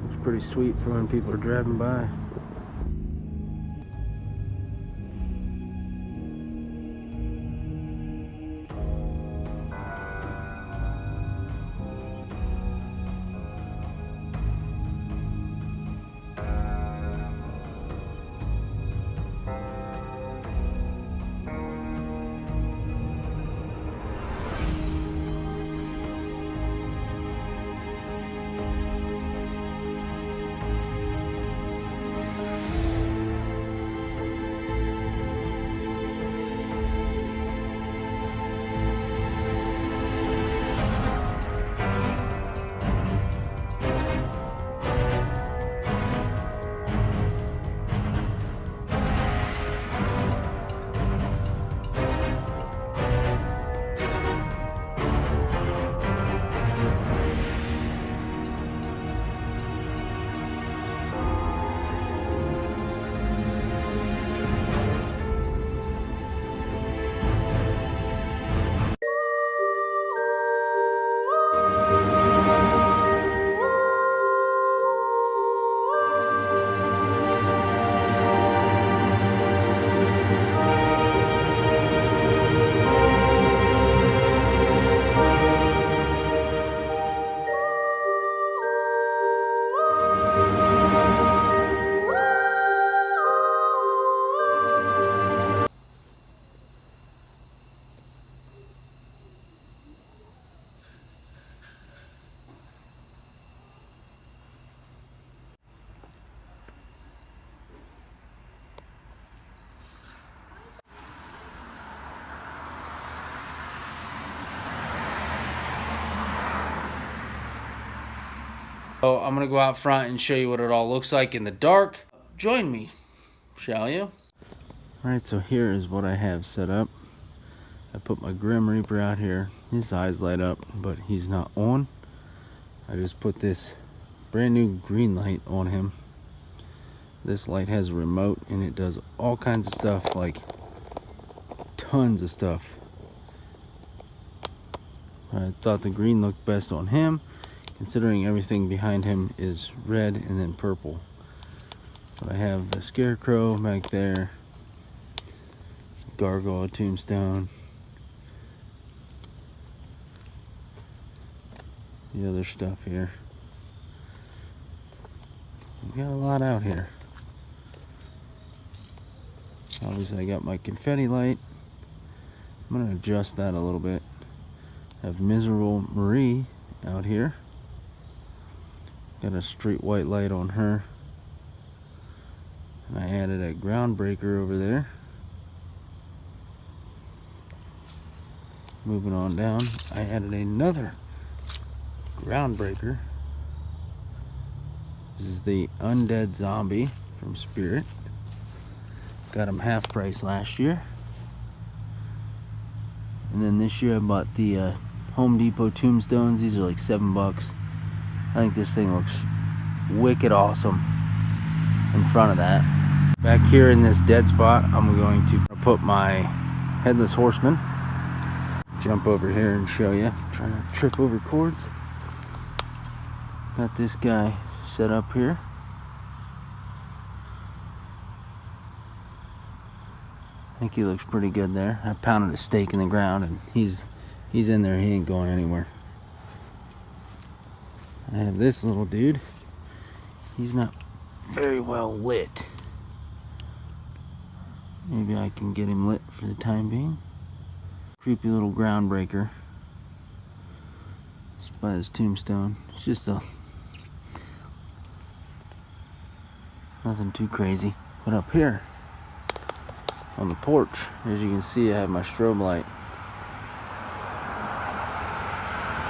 It's pretty sweet for when people are driving by. So I'm gonna go out front and show you what it all looks like in the dark. Join me, shall you? Alright, so here is what I have set up. I put my Grim Reaper out here. His eyes light up, but he's not on. I just put this brand new green light on him. This light has a remote and it does all kinds of stuff, like tons of stuff. I thought the green looked best on him, considering everything behind him is red and then purple. But I have the Scarecrow back there, Gargoyle tombstone, the other stuff here. We got a lot out here. Obviously I got my confetti light. I'm gonna adjust that a little bit. I have Miserable Marie out here. Got a street white light on her. And I added a groundbreaker over there. Moving on down, I added another groundbreaker. This is the Undead Zombie from Spirit. Got him half price last year. And then this year I bought the Home Depot tombstones. These are like $7. I think this thing looks wicked awesome in front of that. Back here in this dead spot, I'm going to put my Headless Horseman. Jump over here and show you. Trying to trip over cords. Got this guy set up here. I think he looks pretty good there. I pounded a stake in the ground and he's in there. He ain't going anywhere. I have this little dude. He's not very well lit. Maybe I can get him lit for the time being. Creepy little groundbreaker. It's by his tombstone. It's just nothing too crazy. But up here on the porch, as you can see, I have my strobe light.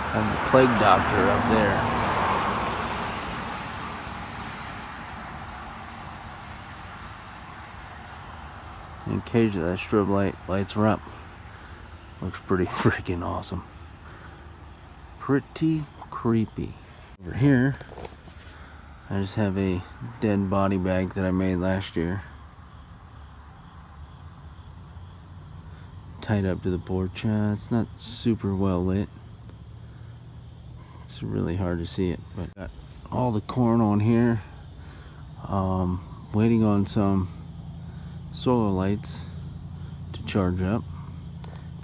I have the plague doctor up there. And occasionally that strobe light lights her up. Looks pretty freaking awesome. Pretty creepy. Over here, I just have a dead body bag that I made last year, tied up to the porch. It's not super well lit. It's really hard to see it, but got all the corn on here. Waiting on some solar lights to charge up.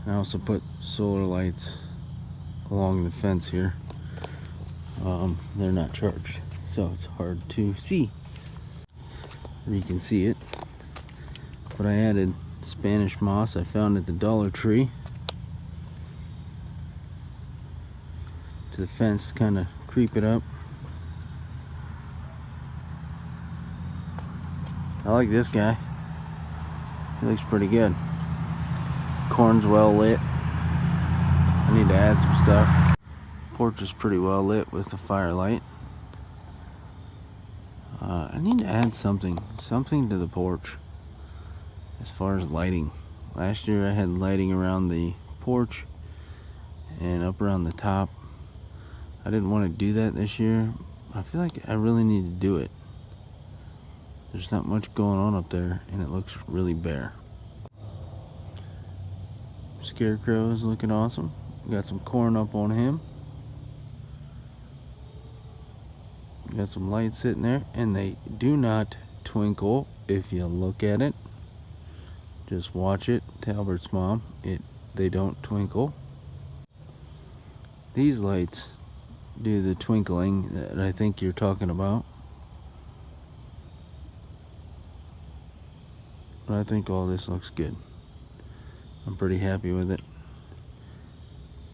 I also put solar lights along the fence here. They're not charged, so it's hard to see. Or you can see it. But I added Spanish moss I found at the Dollar Tree to the fence to kind of creep it up. I like this guy. He looks pretty good. Corn's well lit. I need to add some stuff. Porch is pretty well lit with the firelight. I need to add something to the porch as far as lighting. Last year I had lighting around the porch and up around the top. I didn't want to do that this year. I feel like I really need to do it. There's not much going on up there and it looks really bare. Scarecrow is looking awesome. Got some corn up on him. Got some lights sitting there, and they do not twinkle if you look at it. Just watch it. Talbert's mom, they don't twinkle. These lights do the twinkling that I think you're talking about. But I think all this looks good. I'm pretty happy with it.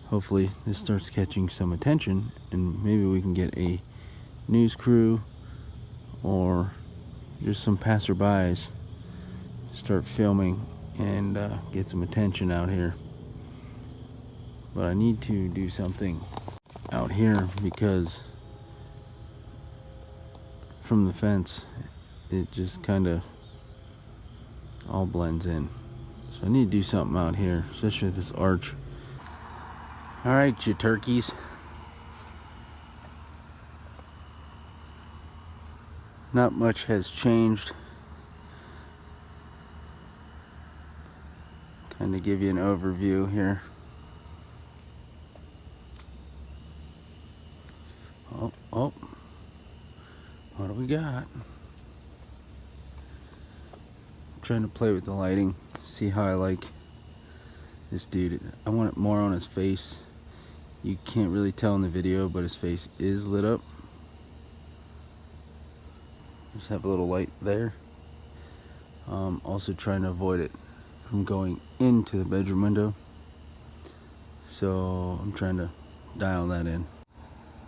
Hopefully this starts catching some attention and maybe we can get a news crew or just some passerbys to start filming and get some attention out here. But I need to do something out here because from the fence it just kind of all blends in. So I need to do something out here, especially with this arch. Alright, you turkeys. Not much has changed. Kind of give you an overview here. Oh, what do we got? Trying to play with the lighting, see how I like this dude. I want it more on his face. You can't really tell in the video, but his face is lit up. Just have a little light there. Also trying to avoid it from going into the bedroom window, so I'm trying to dial that in.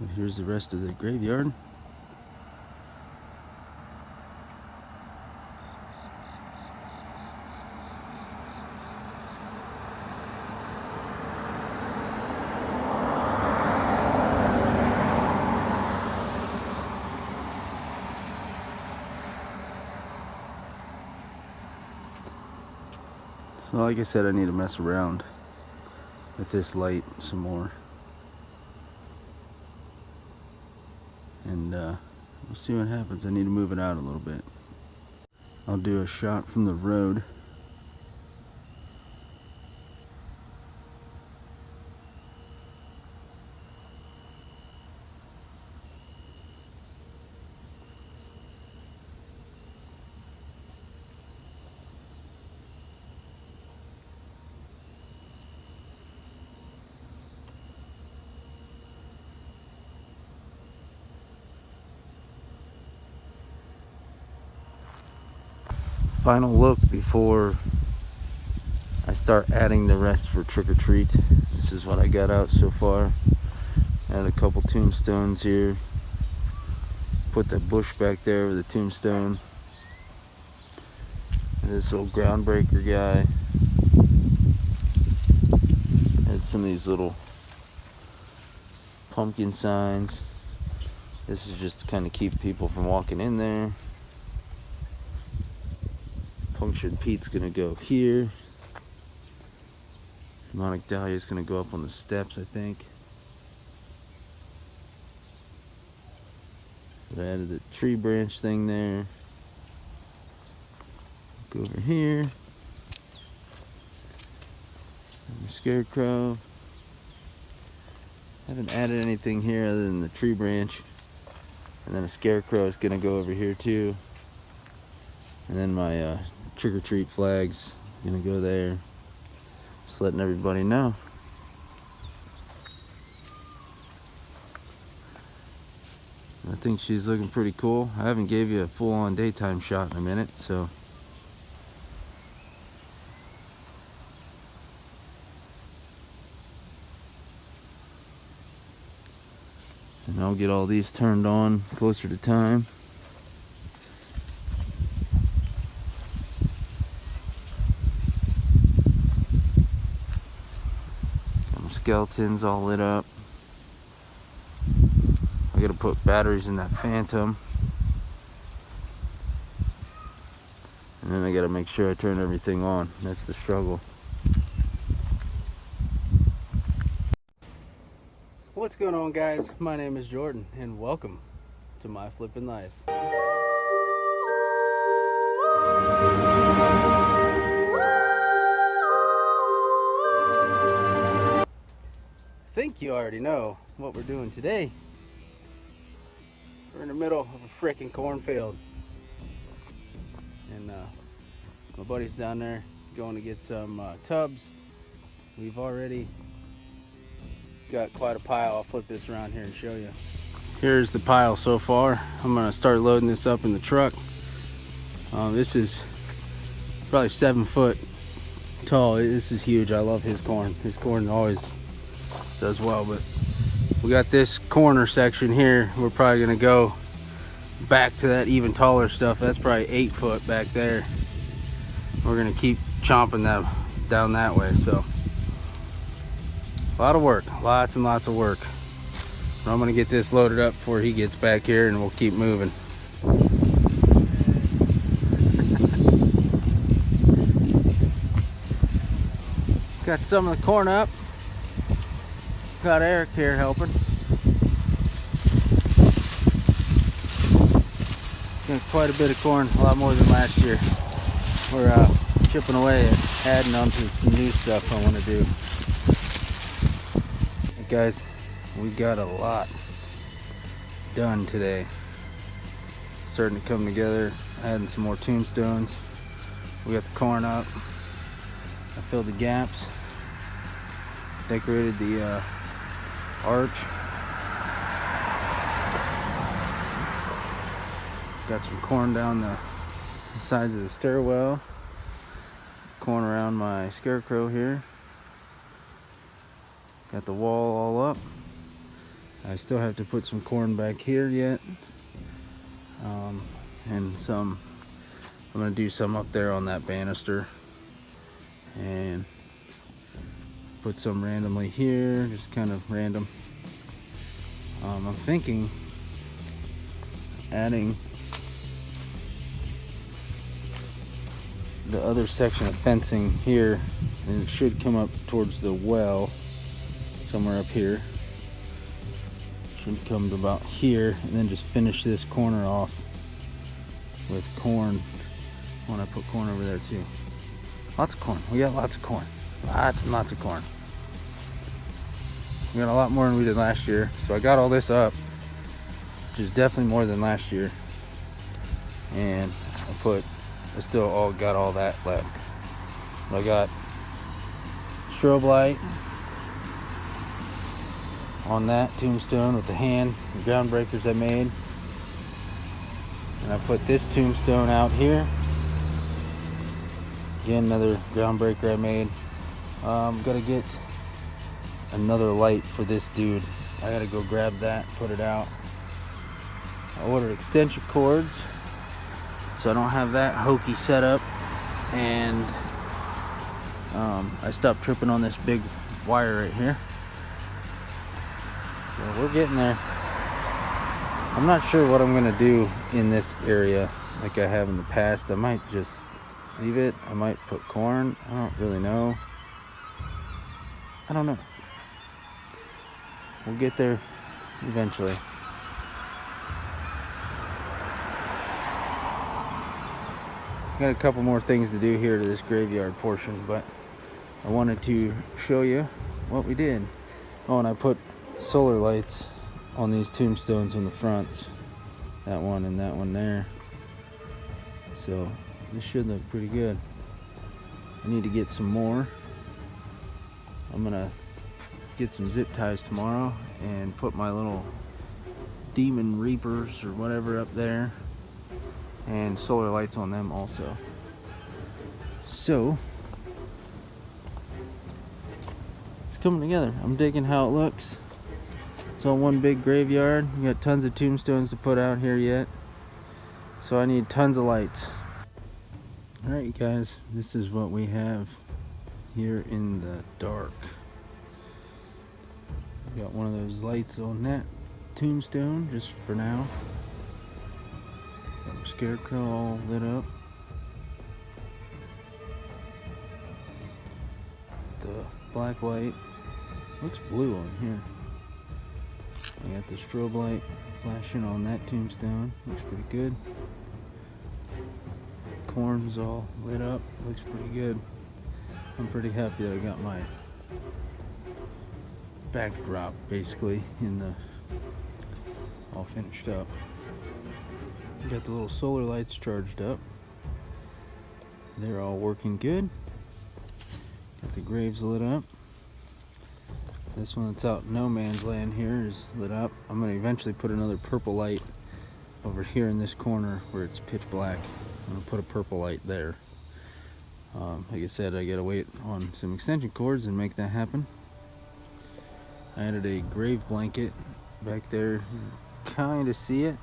But here's the rest of the graveyard. So like I said, I need to mess around with this light some more. And we'll see what happens. I need to move it out a little bit. I'll do a shot from the road. Final look before I start adding the rest for trick or treat. This is what I got out so far. Add a couple tombstones here. Put that bush back there with a tombstone. And this little groundbreaker guy. Add some of these little pumpkin signs. This is just to kind of keep people from walking in there. Punctured Pete's gonna go here. Demonic Dahlia's gonna go up on the steps, I think. I added the tree branch thing there. Go over here. Scarecrow. Haven't added anything here other than the tree branch. And then a scarecrow is gonna go over here too. And then my trick or treat flag's gonna go there. Just letting everybody know. I think she's looking pretty cool. I haven't gave you a full-on daytime shot in a minute, so. And I'll get all these turned on closer to time. Got my skeletons all lit up. I gotta put batteries in that Phantom. And then I gotta make sure I turn everything on. That's the struggle. What's going on, guys? My name is Jordan and welcome to my flippin' life. I think you already know what we're doing today. We're in the middle of a frickin' cornfield. And my buddy's down there going to get some tubs. We've already got quite a pile. I'll flip this around here and show you. Here's the pile so far. I'm gonna start loading this up in the truck. This is probably 7 foot tall. This is huge. I love his corn. His corn always does well, but we got this corner section here. We're probably gonna go back to that even taller stuff. That's probably 8 foot back there. We're gonna keep chomping that down that way. So a lot of work, lots and lots of work. But I'm gonna get this loaded up before he gets back here, and we'll keep moving. Got some of the corn up. Got Eric here helping. Got quite a bit of corn, a lot more than last year. We're chipping away at adding on to some new stuff I want to do. Hey guys, we got a lot done today. Starting to come together, adding some more tombstones. We got the corn up. I filled the gaps. Decorated the arch. Got some corn down the sides of the stairwell. Corn around my scarecrow here. Got the wall all up. I still have to put some corn back here yet. And some, I'm gonna do some up there on that banister. And put some randomly here, just kind of random. I'm thinking adding the other section of fencing here, and it should come up towards the well, somewhere up here. Should come to about here, and then just finish this corner off with corn. I want to put corn over there too. Lots of corn. We got lots of corn. Lots and lots of corn. We got a lot more than we did last year. So I got all this up, which is definitely more than last year. And I still all got all that left. But I got strobe light on that tombstone with the hand, the ground breakers I made. And I put this tombstone out here. Again, another ground breaker I made. I'm gonna get another light for this dude. I gotta go grab that, put it out. I ordered extension cords, so I don't have that hokey setup. And I stopped tripping on this big wire right here. So we're getting there. I'm not sure what I'm gonna do in this area like I have in the past. I might just leave it. I might put corn. I don't really know. I don't know. We'll get there eventually. Got a couple more things to do here to this graveyard portion, but I wanted to show you what we did. Oh, and I put solar lights on these tombstones in the fronts. That one and that one there. So this should look pretty good. I need to get some more. I'm gonna get some zip ties tomorrow and put my little demon reapers or whatever up there, and solar lights on them also. So it's coming together. I'm digging how it looks. It's all one big graveyard. We got tons of tombstones to put out here yet, so I need tons of lights. Alright you guys, this is what we have here in the dark. We got one of those lights on that tombstone just for now. Got Scarecrow all lit up. The black light looks blue on here. I got the strobe light flashing on that tombstone. Looks pretty good. Corn's all lit up. Looks pretty good. I'm pretty happy that I got my backdrop basically in the all finished up. Got the little solar lights charged up. They're all working good. Got the graves lit up. This one that's out no man's land here is lit up. I'm going to eventually put another purple light over here in this corner where it's pitch black. I'm going to put a purple light there. Like I said, I got to wait on some extension cords and make that happen. I added a grave blanket back there. You can kind of see it.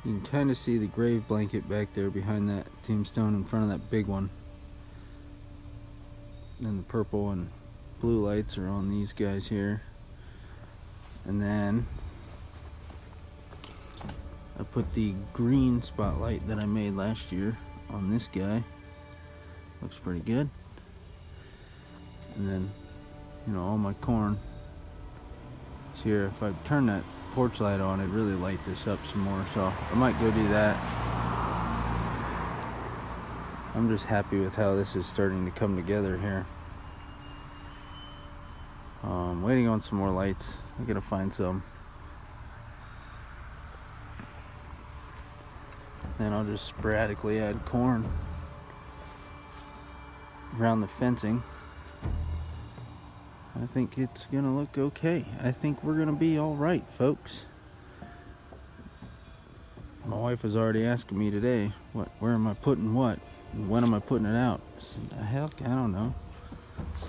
You can kind of see the grave blanket back there behind that tombstone in front of that big one. Then the purple and blue lights are on these guys here. And then I put the green spotlight that I made last year on this guy. Looks pretty good. And then, you know, all my corn is here. If I turn that porch light on, it'd really light this up some more, so I might go do that. I'm just happy with how this is starting to come together here. Waiting on some more lights. I gotta find some. Then I'll just sporadically add corn around the fencing. I think it's gonna look okay. I think we're gonna be all right, folks. My wife was already asking me today, where am I putting what? And when am I putting it out? I said, hell, I don't know.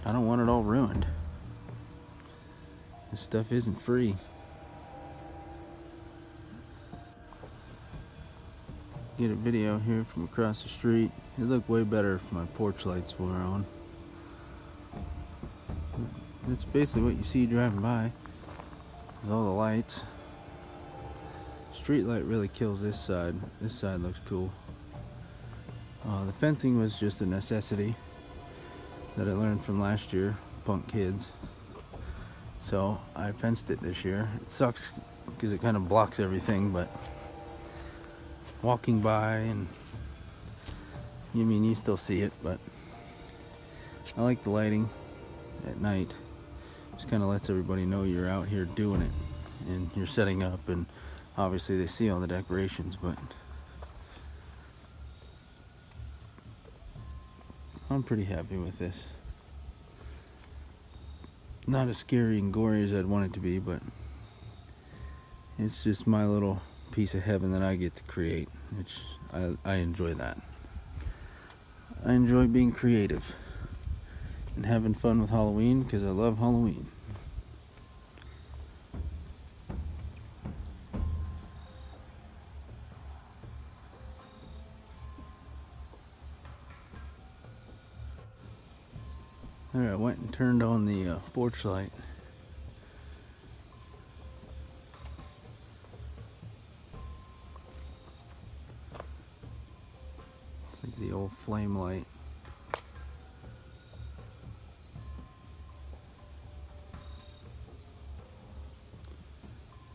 I don't want it all ruined. This stuff isn't free. Get a video here from across the street. It looked way better if my porch lights were on. That's basically what you see driving by, is all the lights. Street light really kills this side. This side looks cool. The fencing was just a necessity that I learned from last year, punk kids. So I fenced it this year. It sucks because it kind of blocks everything, but walking by and you still see it, but I like the lighting at night. Just kind of lets everybody know you're out here doing it and you're setting up, and obviously they see all the decorations, but I'm pretty happy with this. Not as scary and gory as I'd want it to be, but it's just my little piece of heaven that I get to create, which I enjoy that. I enjoy being creative and having fun with Halloween because I love Halloween. Alright, I went and turned on the porch light. It's like the old flame light.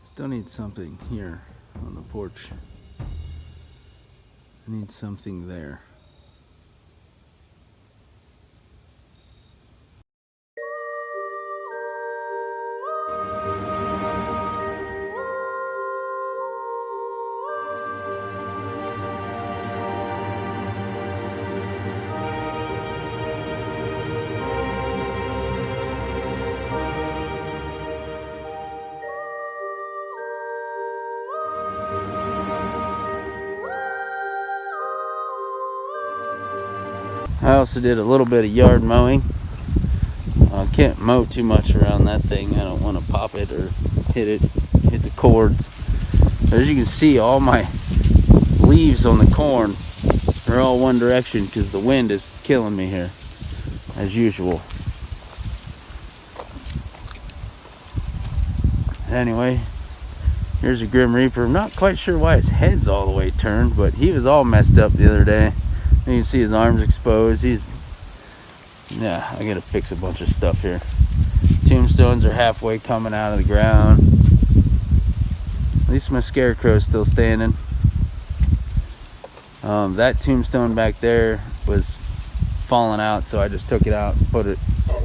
Still need something here on the porch. I need something there. I also did a little bit of yard mowing. I can't mow too much around that thing. I don't want to pop it or hit the cords. As you can see, all my leaves on the corn are all one direction because the wind is killing me here, as usual. Anyway, here's a Grim Reaper. I'm not quite sure why his head's all the way turned, but he was all messed up the other day. You can see his arms exposed. Yeah, I gotta fix a bunch of stuff here. Tombstones are halfway coming out of the ground. At least my Scarecrow is still standing. That tombstone back there was falling out, so I just took it out and put it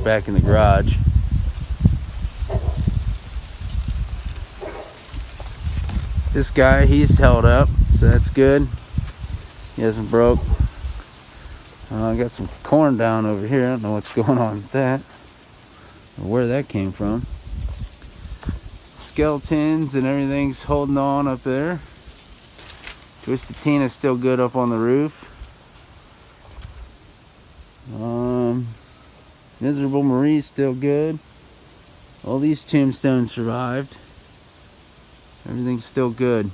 back in the garage. This guy, he's held up, so that's good. He hasn't broke. I got some corn down over here. I don't know what's going on with that, or where that came from. Skeletons and everything's holding on up there. Twisted Tina's still good up on the roof. Miserable Marie's still good. All these tombstones survived. Everything's still good.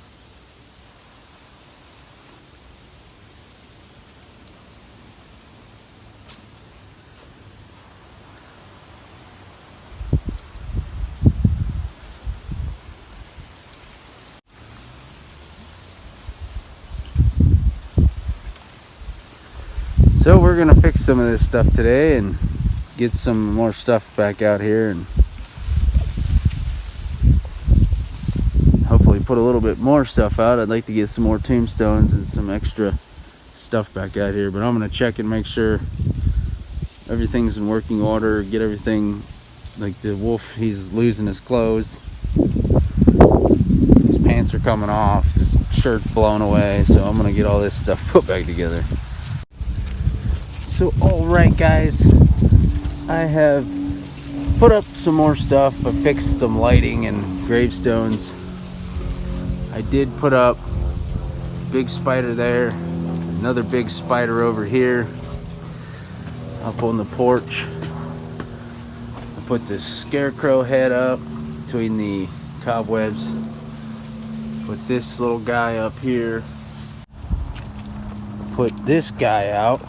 So we're gonna fix some of this stuff today and get some more stuff back out here, and hopefully put a little bit more stuff out. I'd like to get some more tombstones and some extra stuff back out here, but I'm gonna check and make sure everything's in working order. Get everything, like the wolf, he's losing his clothes. His pants are coming off, his shirt's blown away, so I'm gonna get all this stuff put back together. So alright guys, I have put up some more stuff. I fixed some lighting and gravestones. I did put up a big spider there, another big spider over here up on the porch. I put this Scarecrow head up between the cobwebs. Put this little guy up here. Put this guy out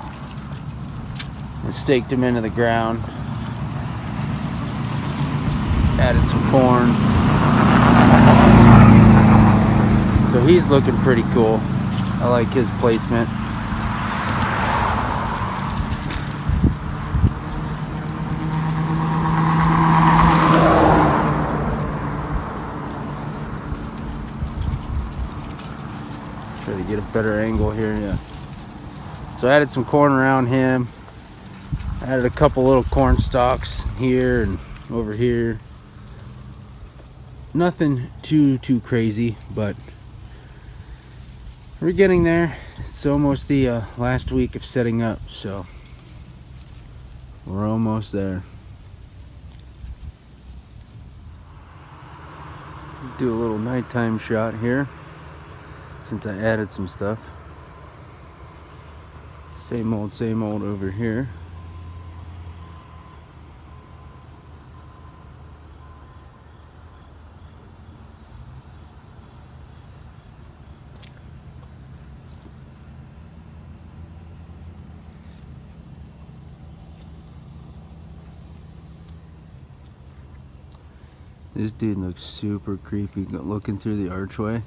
and staked him into the ground. Added some corn. So he's looking pretty cool. I like his placement. Try to get a better angle here, yeah. So I added some corn around him. Added a couple little corn stalks here and over here. Nothing too crazy, but we're getting there. It's almost the last week of setting up, so we're almost there. Do a little nighttime shot here since I added some stuff. Same old over here. This dude looks super creepy looking through the archway.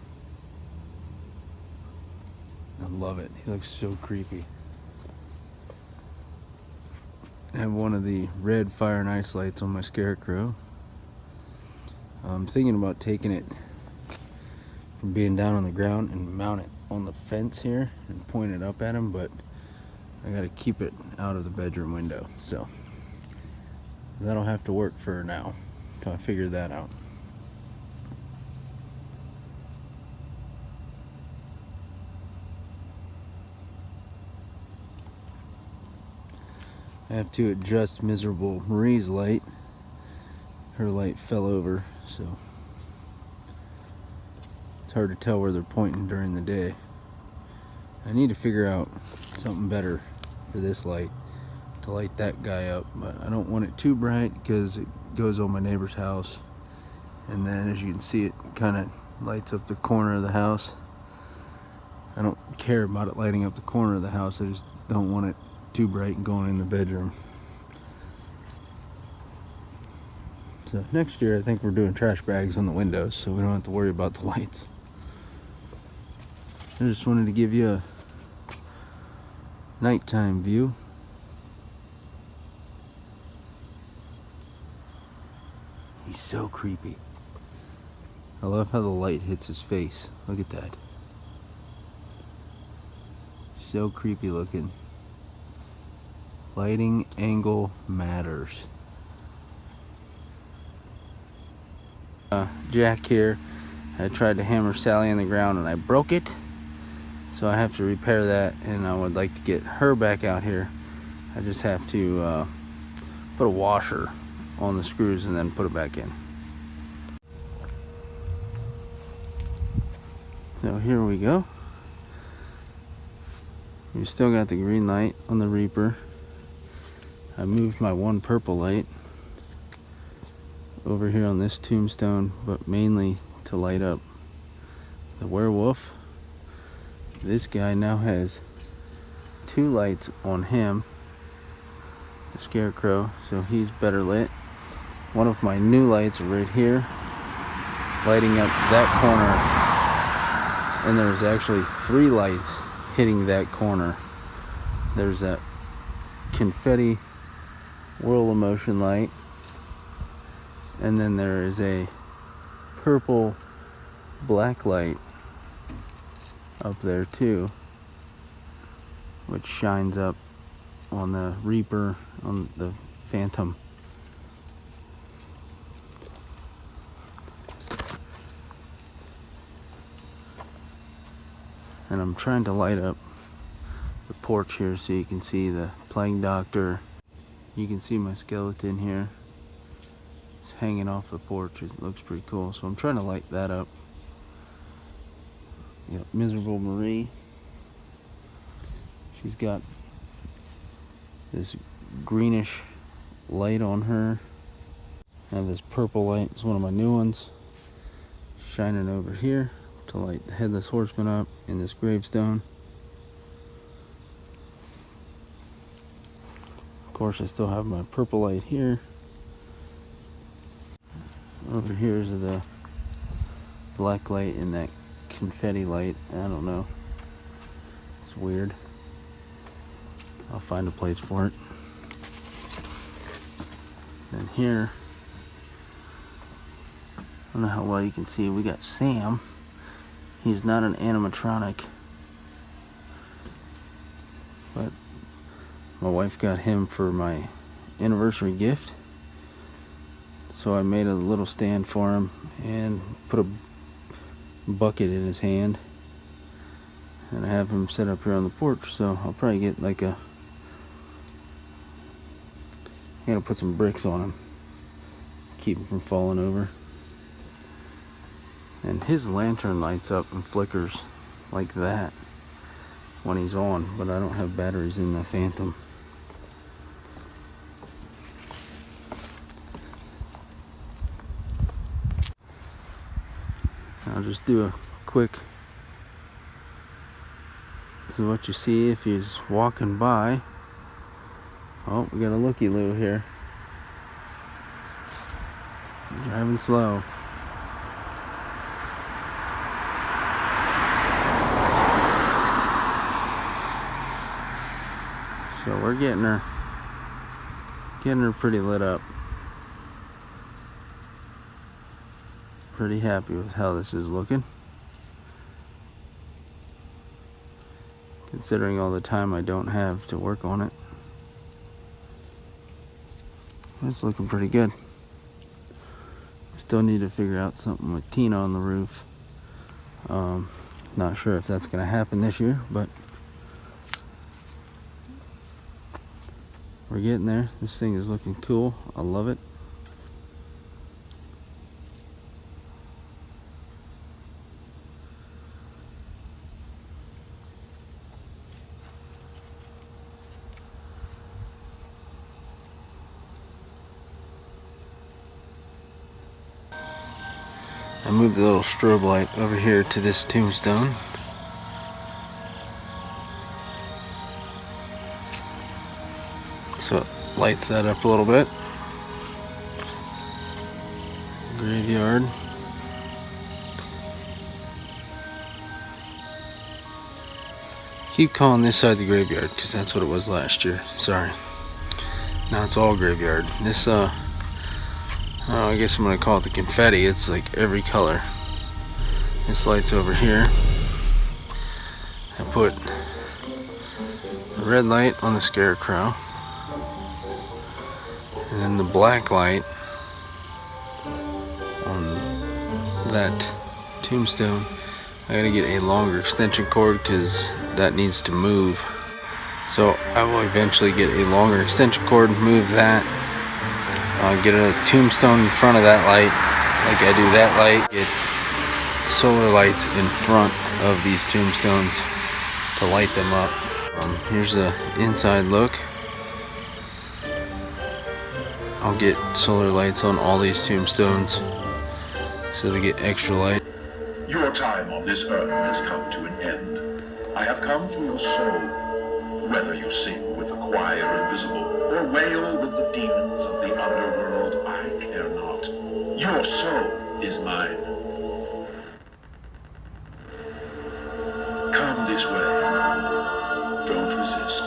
I love it. He looks so creepy. I have one of the red fire and ice lights on my Scarecrow. I'm thinking about taking it from being down on the ground and mount it on the fence here and point it up at him, but I gotta keep it out of the bedroom window, so that'll have to work for now until I figure that out. I have to adjust Miserable Marie's light. Her light fell over, so it's hard to tell where they're pointing during the day. I need to figure out something better for this light to light that guy up, but I don't want it too bright because it goes on my neighbor's house, and then as you can see, it kind of lights up the corner of the house. I don't care about it lighting up the corner of the house, I just don't want it too bright and going in the bedroom. So next year I think we're doing trash bags on the windows so we don't have to worry about the lights. I just wanted to give you a nighttime view. He's so creepy. I love how the light hits his face. Look at that. So creepy looking. Lighting angle matters. Jack here. I tried to hammer Sally in the ground and I broke it. So I have to repair that, and I would like to get her back out here. I just have to put a washer on the screws and then put it back in. So here we go. We still got the green light on the Reaper. I moved my one purple light over here on this tombstone, but mainly to light up the werewolf. This guy now has two lights on him, the Scarecrow, so he's better lit. One of my new lights are right here, lighting up that corner, and there's actually three lights hitting that corner. There's that confetti whirl of motion light, and then there is a purple black light up there too, which shines up on the Reaper, on the Phantom. And I'm trying to light up the porch here so you can see the Plague Doctor. You can see my skeleton here. It's hanging off the porch. It looks pretty cool. So I'm trying to light that up. Yep, Miserable Marie. She's got this greenish light on her. I have this purple light. It's one of my new ones. Shining over here to light the Headless Horseman up in this gravestone. Of course, I still have my purple light here. Over here is the black light and that confetti light. I don't know. It's weird. I'll find a place for it. And here, I don't know how well you can see, we got Sam. He's not an animatronic, but my wife got him for my anniversary gift. So I made a little stand for him and put a bucket in his hand, and I have him set up here on the porch. So I'll probably get like a, I'm gonna put some bricks on him, keep him from falling over. And his lantern lights up and flickers like that when he's on, but I don't have batteries in the Phantom. I'll just do a quick, this is what you see if he's walking by. Oh, we got a looky-loo here. Driving slow. So we're getting her pretty lit up. Pretty happy with how this is looking. considering all the time I don't have to work on it. It's looking pretty good. Still need to figure out something with Tina on the roof. Not sure if that's going to happen this year, but we're getting there. This thing is looking cool. I love it. I moved the little strobe light over here to this tombstone. So it lights that up a little bit. Graveyard. Keep calling this side the graveyard because that's what it was last year. Sorry. Now it's all graveyard. This I guess I'm gonna call it the confetti. It's like every color. This light's over here. I put the red light on the Scarecrow, and then the black light on that tombstone. I gotta get a longer extension cord because that needs to move. So I will eventually get a longer extension cord, move that. Get a tombstone in front of that light, like I do that light. Get solar lights in front of these tombstones to light them up. Here's the inside look. I'll get solar lights on all these tombstones so they get extra light. Your time on this earth has come to an end. I have come for your soul. Whether you sing with the choir invisible or wail with the demons of the underworld, I care not. Your soul is mine. Come this way. Don't resist.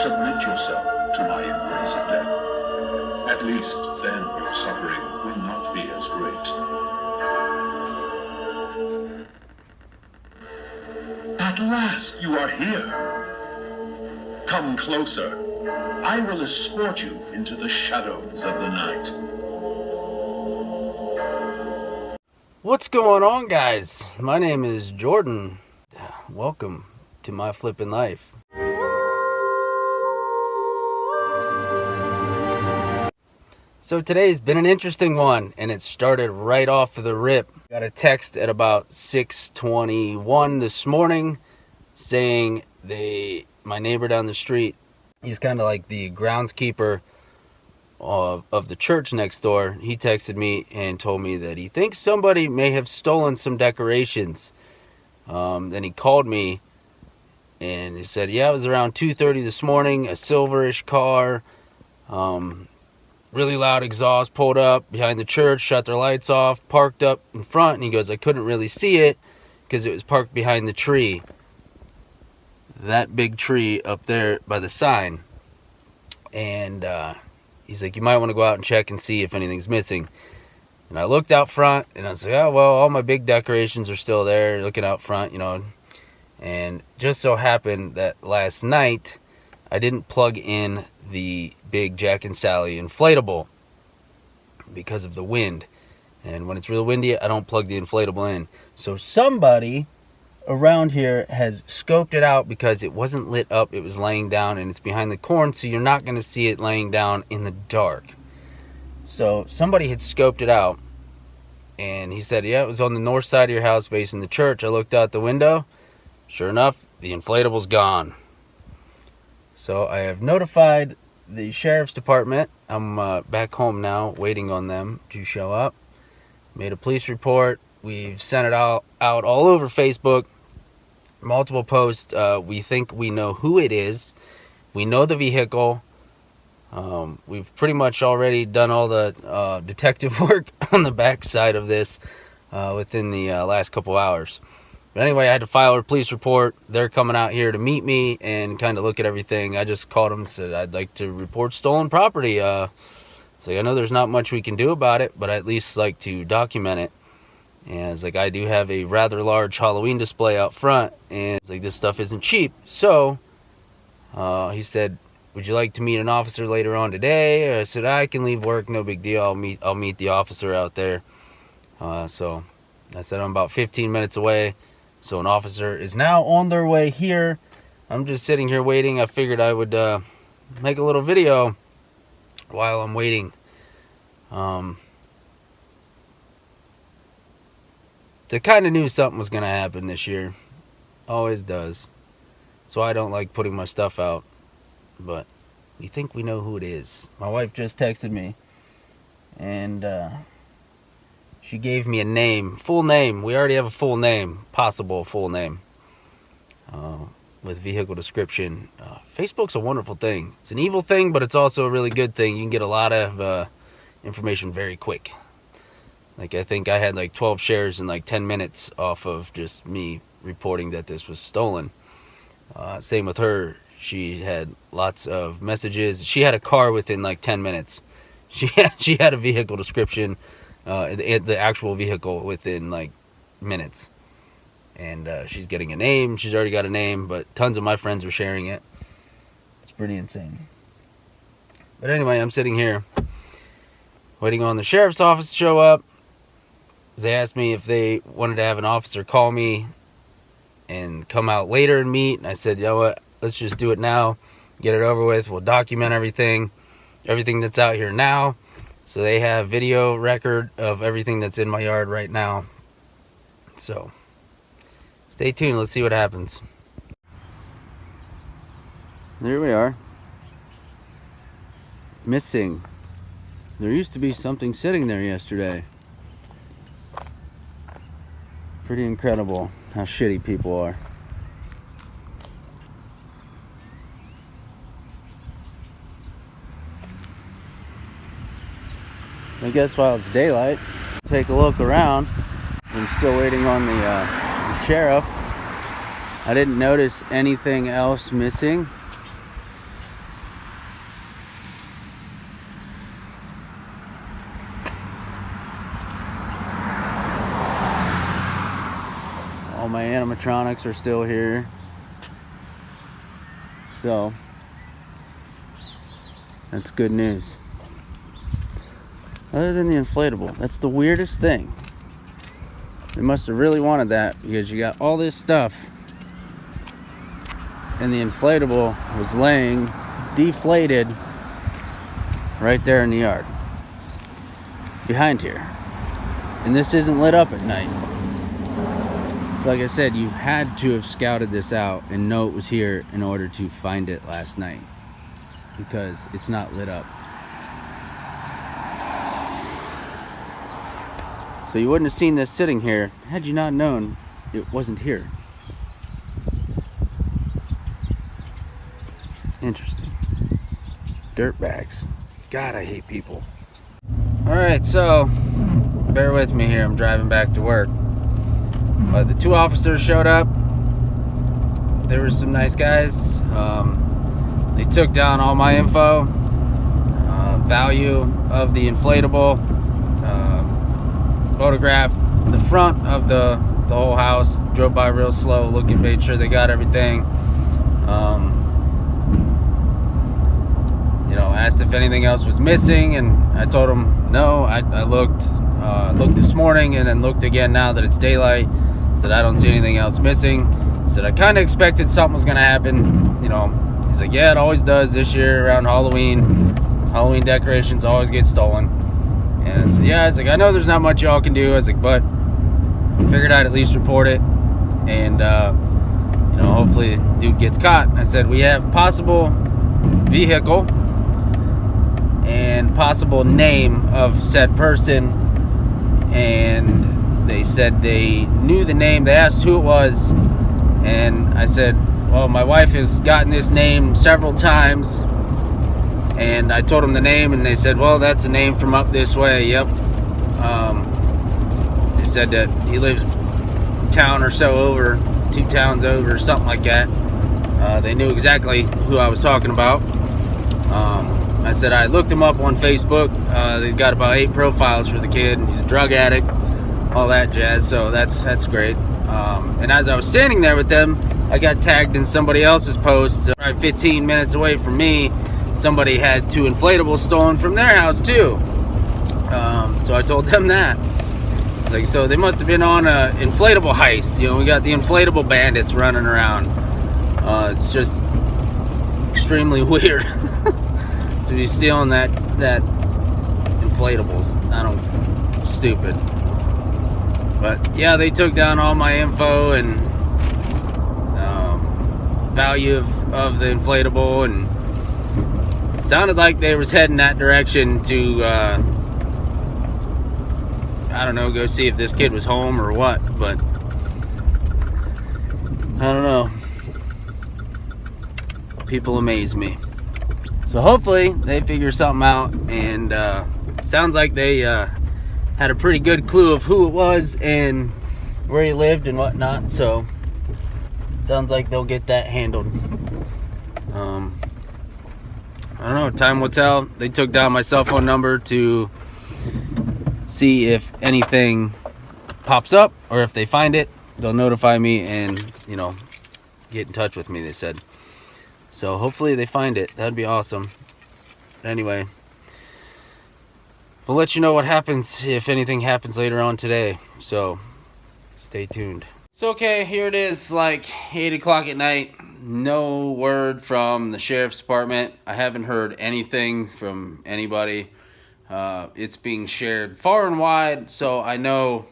Submit yourself to my embrace of death. At least then your suffering will not be as great. At last you are here. Come closer. I will escort you into the shadows of the night. What's going on, guys? My name is Jordan. Welcome to my flippin' life. So today's been an interesting one, and it started right off the rip. Got a text at about 6:21 this morning saying my neighbor down the street, he's kind of like the groundskeeper of the church next door. He texted me and told me that he thinks somebody may have stolen some decorations. Then he called me and he said, yeah, it was around 2:30 this morning, a silverish car, really loud exhaust, pulled up behind the church, shut their lights off, parked up in front, and he goes, I couldn't really see it because it was parked behind the tree. That big tree up there by the sign. And he's like, you might want to go out and check and see if anything's missing. And I looked out front and I was like, oh, well, all my big decorations are still there, looking out front, you know. And just so happened that last night I didn't plug in the big Jack and Sally inflatable because of the wind. And when it's real windy, I don't plug the inflatable in. So somebody around here has scoped it out because it wasn't lit up. It was laying down and it's behind the corn, so you're not going to see it laying down in the dark. So somebody had scoped it out and he said, yeah, it was on the north side of your house facing the church. I looked out the window. Sure enough, the inflatable's gone. So I have notified the sheriff's department. I'm back home now waiting on them to show up. Made a police report. We've sent it out all over Facebook. Multiple posts. We think we know who it is. We know the vehicle. We've pretty much already done all the detective work on the back side of this within the last couple hours. But anyway, I had to file a police report. They're coming out here to meet me and kind of look at everything. I just called them and said I'd like to report stolen property. So I know there's not much we can do about it, but I at least like to document it. And it's like, I do have a rather large Halloween display out front, and it's like, this stuff isn't cheap. So he said, would you like to meet an officer later on today? I said, I can leave work, no big deal. I'll meet the officer out there. So I said, I'm about 15 minutes away. So an officer is now on their way here. I'm just sitting here waiting. I figured I would make a little video while I'm waiting. I kind of knew something was going to happen this year. Always does. So I don't like putting my stuff out. But we think we know who it is. My wife just texted me. And she gave me a name. Full name. We already have a full name. Possible full name. With vehicle description. Facebook's a wonderful thing. It's an evil thing, but it's also a really good thing. You can get a lot of information very quick. Like, I think I had like 12 shares in like 10 minutes off of just me reporting that this was stolen. Same with her. She had lots of messages. She had a car within like 10 minutes. She had a vehicle description, the actual vehicle within like minutes. And she's getting a name. She's already got a name, but tons of my friends were sharing it. It's pretty insane. But anyway, I'm sitting here waiting on the sheriff's office to show up. They asked me if they wanted to have an officer call me and come out later and meet. And I said, you know what, let's just do it now. Get it over with. We'll document everything that's out here now. So they have video record of everything that's in my yard right now. So stay tuned. Let's see what happens. There we are. Missing. There used to be something sitting there yesterday. Pretty incredible how shitty people are. I guess while it's daylight, take a look around. I'm still waiting on the sheriff. I didn't notice anything else missing. All my animatronics are still here. So that's good news. Other than the inflatable, that's the weirdest thing. They must have really wanted that, because you got all this stuff and the inflatable was laying deflated right there in the yard behind here, and this isn't lit up at night. So like I said, you had to have scouted this out and know it was here in order to find it last night, because it's not lit up. So you wouldn't have seen this sitting here had you not known it wasn't here. Interesting. Dirtbags. God, I hate people. Alright, so bear with me here. I'm driving back to work. But the two officers showed up. They were some nice guys. They took down all my info, value of the inflatable, photographed the front of the whole house, drove by real slow, looking, made sure they got everything. Asked if anything else was missing, and I told them no. I looked this morning and then looked again now that it's daylight. Said I don't see anything else missing. Said I kind of expected something was gonna happen. He's like, yeah, it always does this year around Halloween. Halloween decorations always get stolen. And I said, yeah, I was like, I know there's not much y'all can do. I was like, but I figured I'd at least report it, and hopefully dude gets caught. I said, we have possible vehicle and possible name of said person, and they said they knew the name. They asked who it was, and I said, well, my wife has gotten this name several times, and I told them the name, and they said, well, that's a name from up this way. Yep. They said that he lives a town or so over, 2 towns over, something like that. They knew exactly who I was talking about. I said I looked him up on Facebook. They've got about 8 profiles for the kid. He's a drug addict. all that jazz. So that's great. And as I was standing there with them, I got tagged in somebody else's post. Right 15 minutes away from me, somebody had 2 inflatables stolen from their house too. So I told them that. It's like, so they must have been on a inflatable heist. You know, we got the inflatable bandits running around. It's just extremely weird to be stealing that inflatables. Stupid. But yeah, they took down all my info and value of the inflatable, and it sounded like they was heading that direction to I don't know, go see if this kid was home or what, but I don't know. People amaze me. So hopefully they figure something out, and sounds like they had a pretty good clue of who it was and where he lived and whatnot, so sounds like they'll get that handled. I don't know, time will tell. They took down my cell phone number to see if anything pops up, or if they find it, they'll notify me and, you know, get in touch with me, they said. So hopefully they find it. That'd be awesome. Anyway, we'll let you know what happens if anything happens later on today, so stay tuned. So okay, here it is, like 8 o'clock at night. No word from the sheriff's department. I haven't heard anything from anybody. It's being shared far and wide, so I know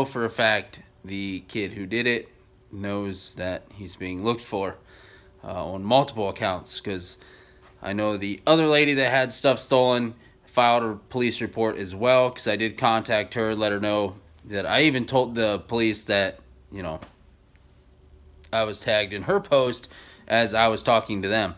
for a fact the kid who did it knows that he's being looked for on multiple accounts, because I know the other lady that had stuff stolen filed a police report as well, because I did contact her, let her know that I even told the police that, you know, I was tagged in her post as I was talking to them,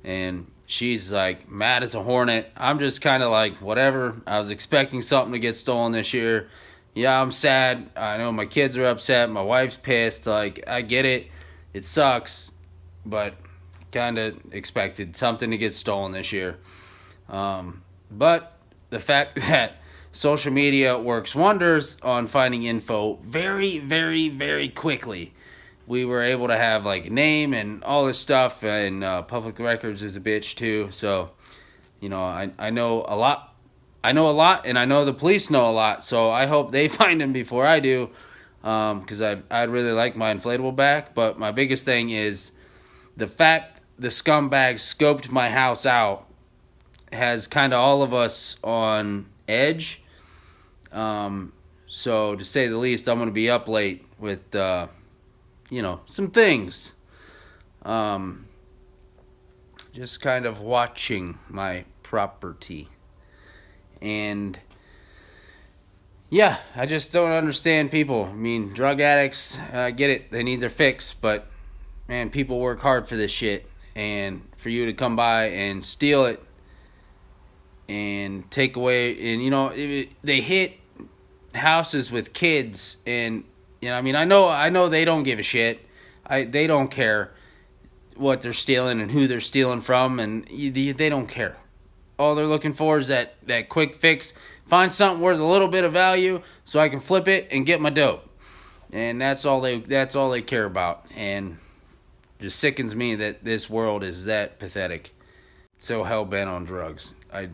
and she's like mad as a hornet. I'm just kind of like, whatever. I was expecting something to get stolen this year. Yeah, I'm sad. I know my kids are upset. My wife's pissed. Like, I get it. It sucks, but kind of expected something to get stolen this year. But the fact that social media works wonders on finding info very, very, very quickly. We were able to have like name and all this stuff, and public records is a bitch too. So, you know, I know a lot. I know a lot, and I know the police know a lot. So I hope they find him before I do, because I'd really like my inflatable back. But my biggest thing is the fact the scumbag scoped my house out has kind of all of us on edge. So to say the least, I'm going to be up late with you know, some things. Just kind of watching my property. And yeah, I just don't understand people. I mean, drug addicts, I get it. They need their fix. But, man, people work hard for this shit. And for you to come by and steal it and take away, and, you know, they hit houses with kids, and, you know, I mean, I know they don't give a shit. They don't care what they're stealing and who they're stealing from, and they don't care. All they're looking for is that quick fix. Find something worth a little bit of value so I can flip it and get my dope. And that's all they care about. And it just sickens me that this world is that pathetic. So hell bent on drugs. I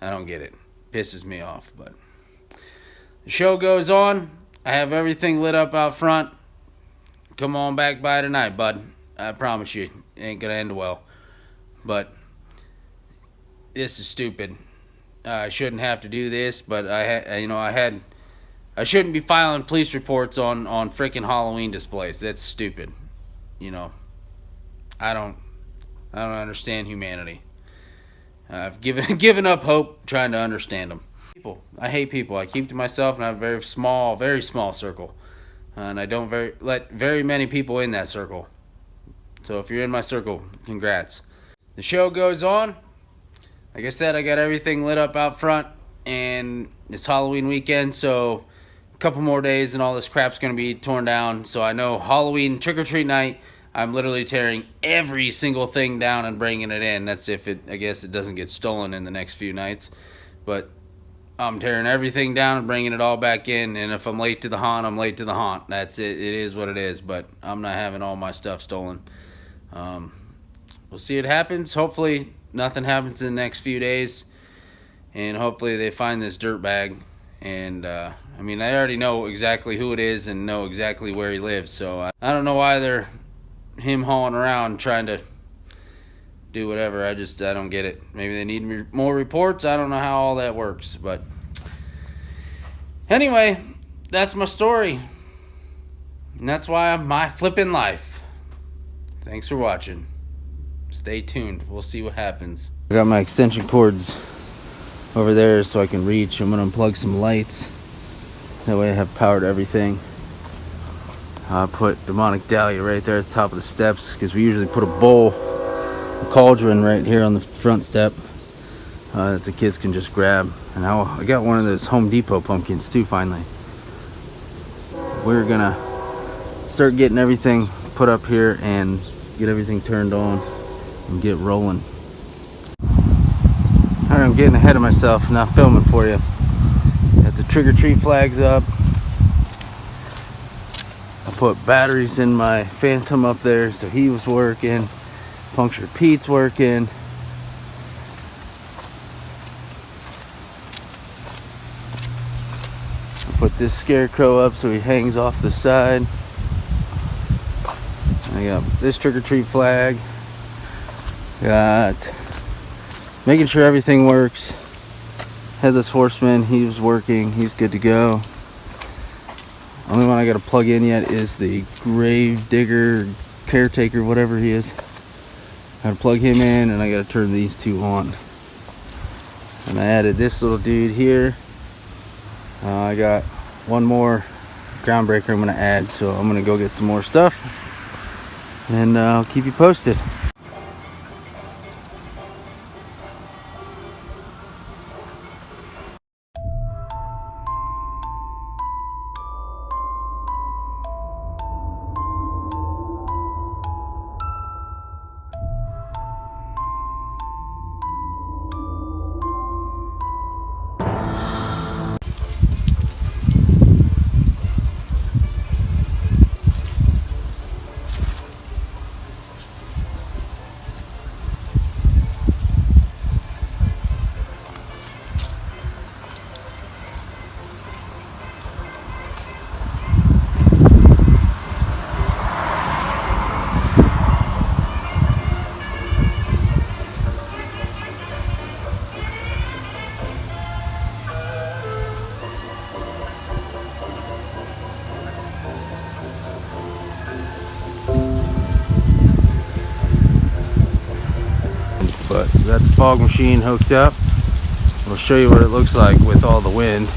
don't get it. Pisses me off, but the show goes on. I have everything lit up out front. Come on back by tonight, bud. I promise you, it ain't gonna end well. But this is stupid. I shouldn't have to do this, but I shouldn't be filing police reports on freaking Halloween displays. That's stupid. You know, I don't understand humanity. I've given up hope trying to understand them. People, I hate people. I keep to myself, and I have a very small circle, and I don't let very many people in that circle. So if you're in my circle, congrats. The show goes on. Like I said, I got everything lit up out front, and it's Halloween weekend, so a couple more days and all this crap's going to be torn down. So I know Halloween trick-or-treat night, I'm literally tearing every single thing down and bringing it in. That's if I guess it doesn't get stolen in the next few nights. But I'm tearing everything down and bringing it all back in. And if I'm late to the haunt, I'm late to the haunt. That's it. It is what it is. But I'm not having all my stuff stolen. We'll see what happens. Hopefully nothing happens in the next few days. And hopefully they find this dirt bag. And I mean, I already know exactly who it is and know exactly where he lives. So I don't know why they're him hauling around trying to do whatever. I don't get it. Maybe they need more reports. I don't know how all that works. But anyway, that's my story. And that's why I'm my flipping life. Thanks for watching. Stay tuned. We'll see what happens. I got my extension cords over there so I can reach. I'm going to unplug some lights. That way I have power to everything. I put Demonic Dahlia right there at the top of the steps because we usually put a cauldron right here on the front step that the kids can just grab. And I got one of those Home Depot pumpkins too finally. We're gonna start getting everything put up here and get everything turned on and get rolling. Alright, I'm getting ahead of myself, now filming for you. Got the trick-or-treat flags up. I put batteries in my Phantom up there, so he was working. Puncture Pete's working. I put this Scarecrow up so he hangs off the side. I got this trick-or-treat flag. Got making sure everything works. Headless Horseman, he was working, he's good to go. Only one I got to plug in yet is the grave digger, caretaker, whatever he is. I got to plug him in, and I got to turn these two on. And I added this little dude here. I got one more groundbreaker I'm going to add, so I'm going to go get some more stuff, and I'll keep you posted. But that's the fog machine hooked up. I'll show you what it looks like with all the wind.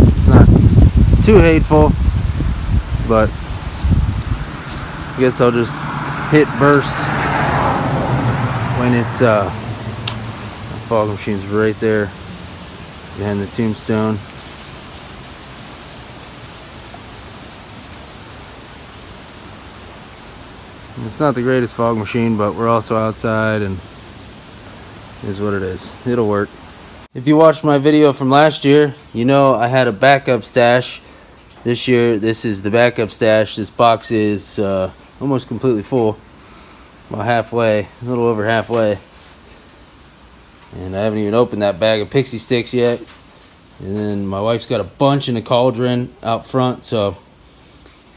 It's not too hateful, but I guess I'll just hit burst when it's the fog machine's right there behind the tombstone. It's not the greatest fog machine, but we're also outside, and it is what it is. It'll work. If you watched my video from last year, you know I had a backup stash. This year, this is the backup stash. This box is almost completely full. About halfway, a little over halfway. And I haven't even opened that bag of pixie sticks yet. And then my wife's got a bunch in the cauldron out front, so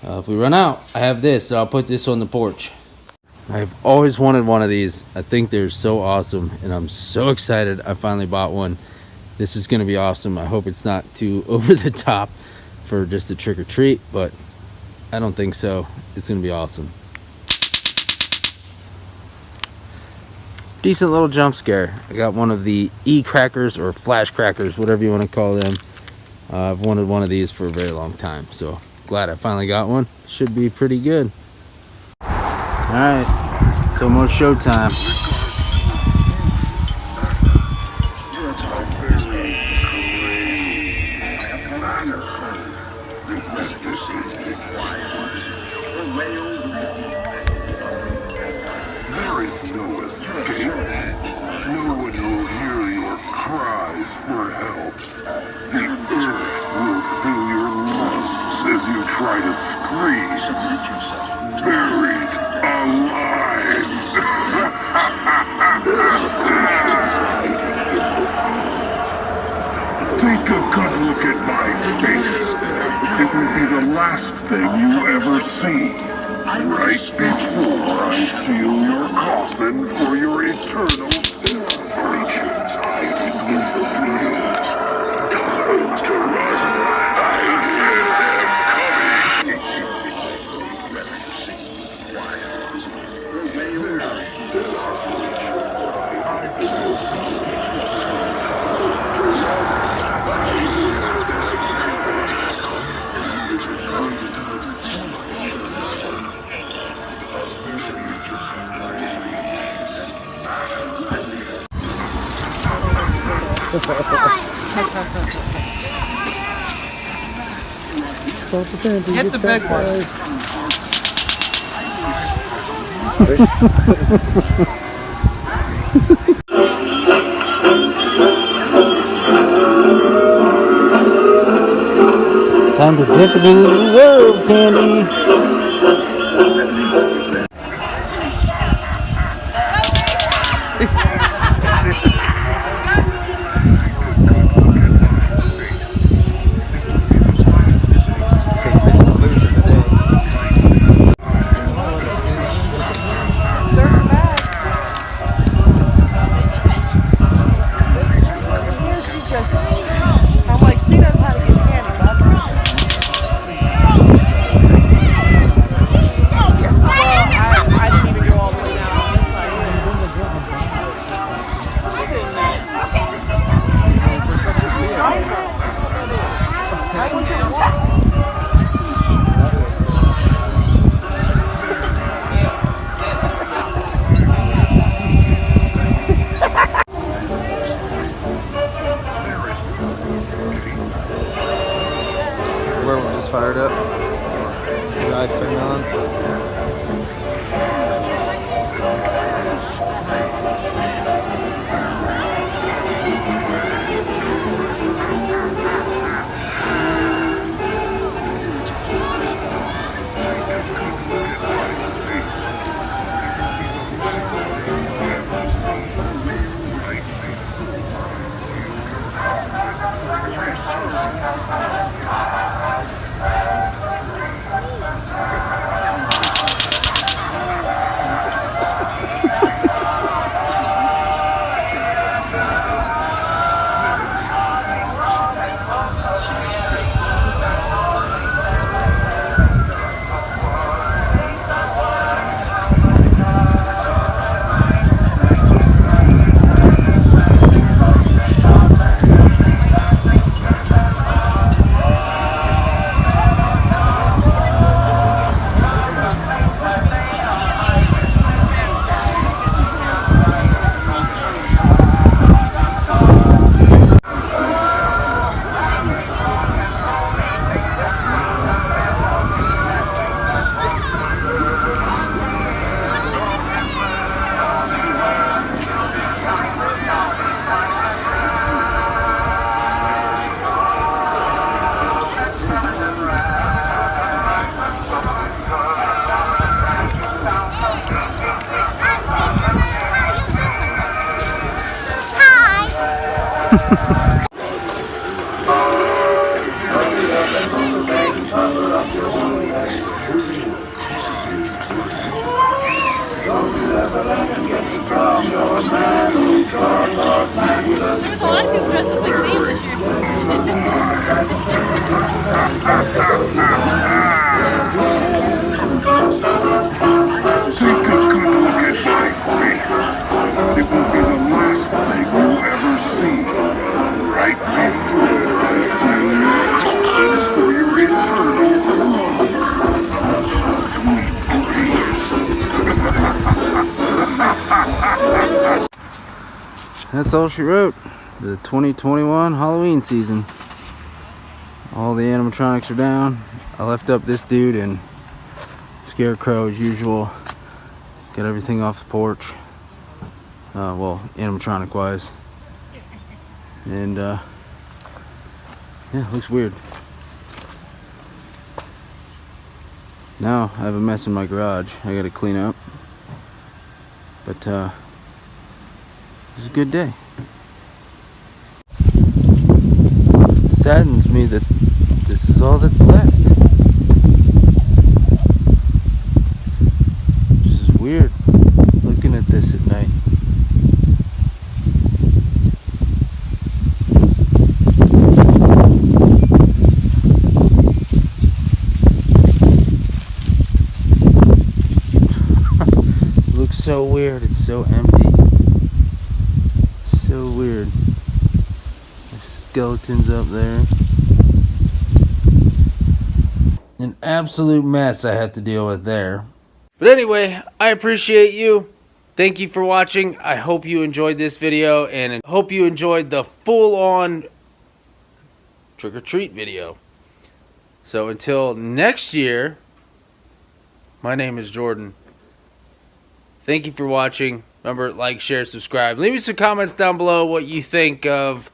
if we run out, I have this, so I'll put this on the porch. I've always wanted one of these. I think they're so awesome, and I'm so excited I finally bought one. This is going to be awesome. I hope it's not too over the top for just a trick-or-treat, but I don't think so. It's going to be awesome. Decent little jump scare. I got one of the E-crackers or flash crackers, whatever you want to call them. I've wanted one of these for a very long time, so glad I finally got one. Should be pretty good. Alright, it's almost showtime. or wail with the demons of the underworld. There is no escape. No one will hear your cries for help. The earth will fill your lungs as you try to scream. Submit yourself. Buried alive. Take a good look at my face. It will be the last thing you ever see. Right before I seal your coffin for your eternal celebrations. Sweet dreams. Time to rise. I hear them coming. Whether you sing with the choir or wail with the Hit the big one. Time to dip it into the world, Candy. Fired up. His eyes turned on. There's a lot of people dressed up like Sam this year. Take a good look at my face. It will be the last thing you'll ever see. Right before I seal your coffins for your eternal sweet dreams. That's all she wrote. The 2021 Halloween season. All the animatronics are down. I left up this dude and Scarecrow as usual. Got everything off the porch. Well, animatronic wise. And yeah, it looks weird. Now I have a mess in my garage I gotta clean up. But it was a good day. It saddens me that this is all that's left. Which is weird, looking at this at night. Looks so weird, it's so empty. So weird. There's skeletons up there. An absolute mess I have to deal with there. But anyway, I appreciate you. Thank you for watching. I hope you enjoyed this video and I hope you enjoyed the full-on trick-or-treat video. So until next year, my name is Jordan. Thank you for watching. Remember, like, share, subscribe. Leave me some comments down below what you think of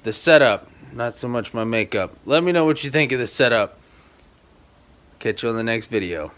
the setup. Not so much my makeup. Let me know what you think of the setup. Catch you on the next video.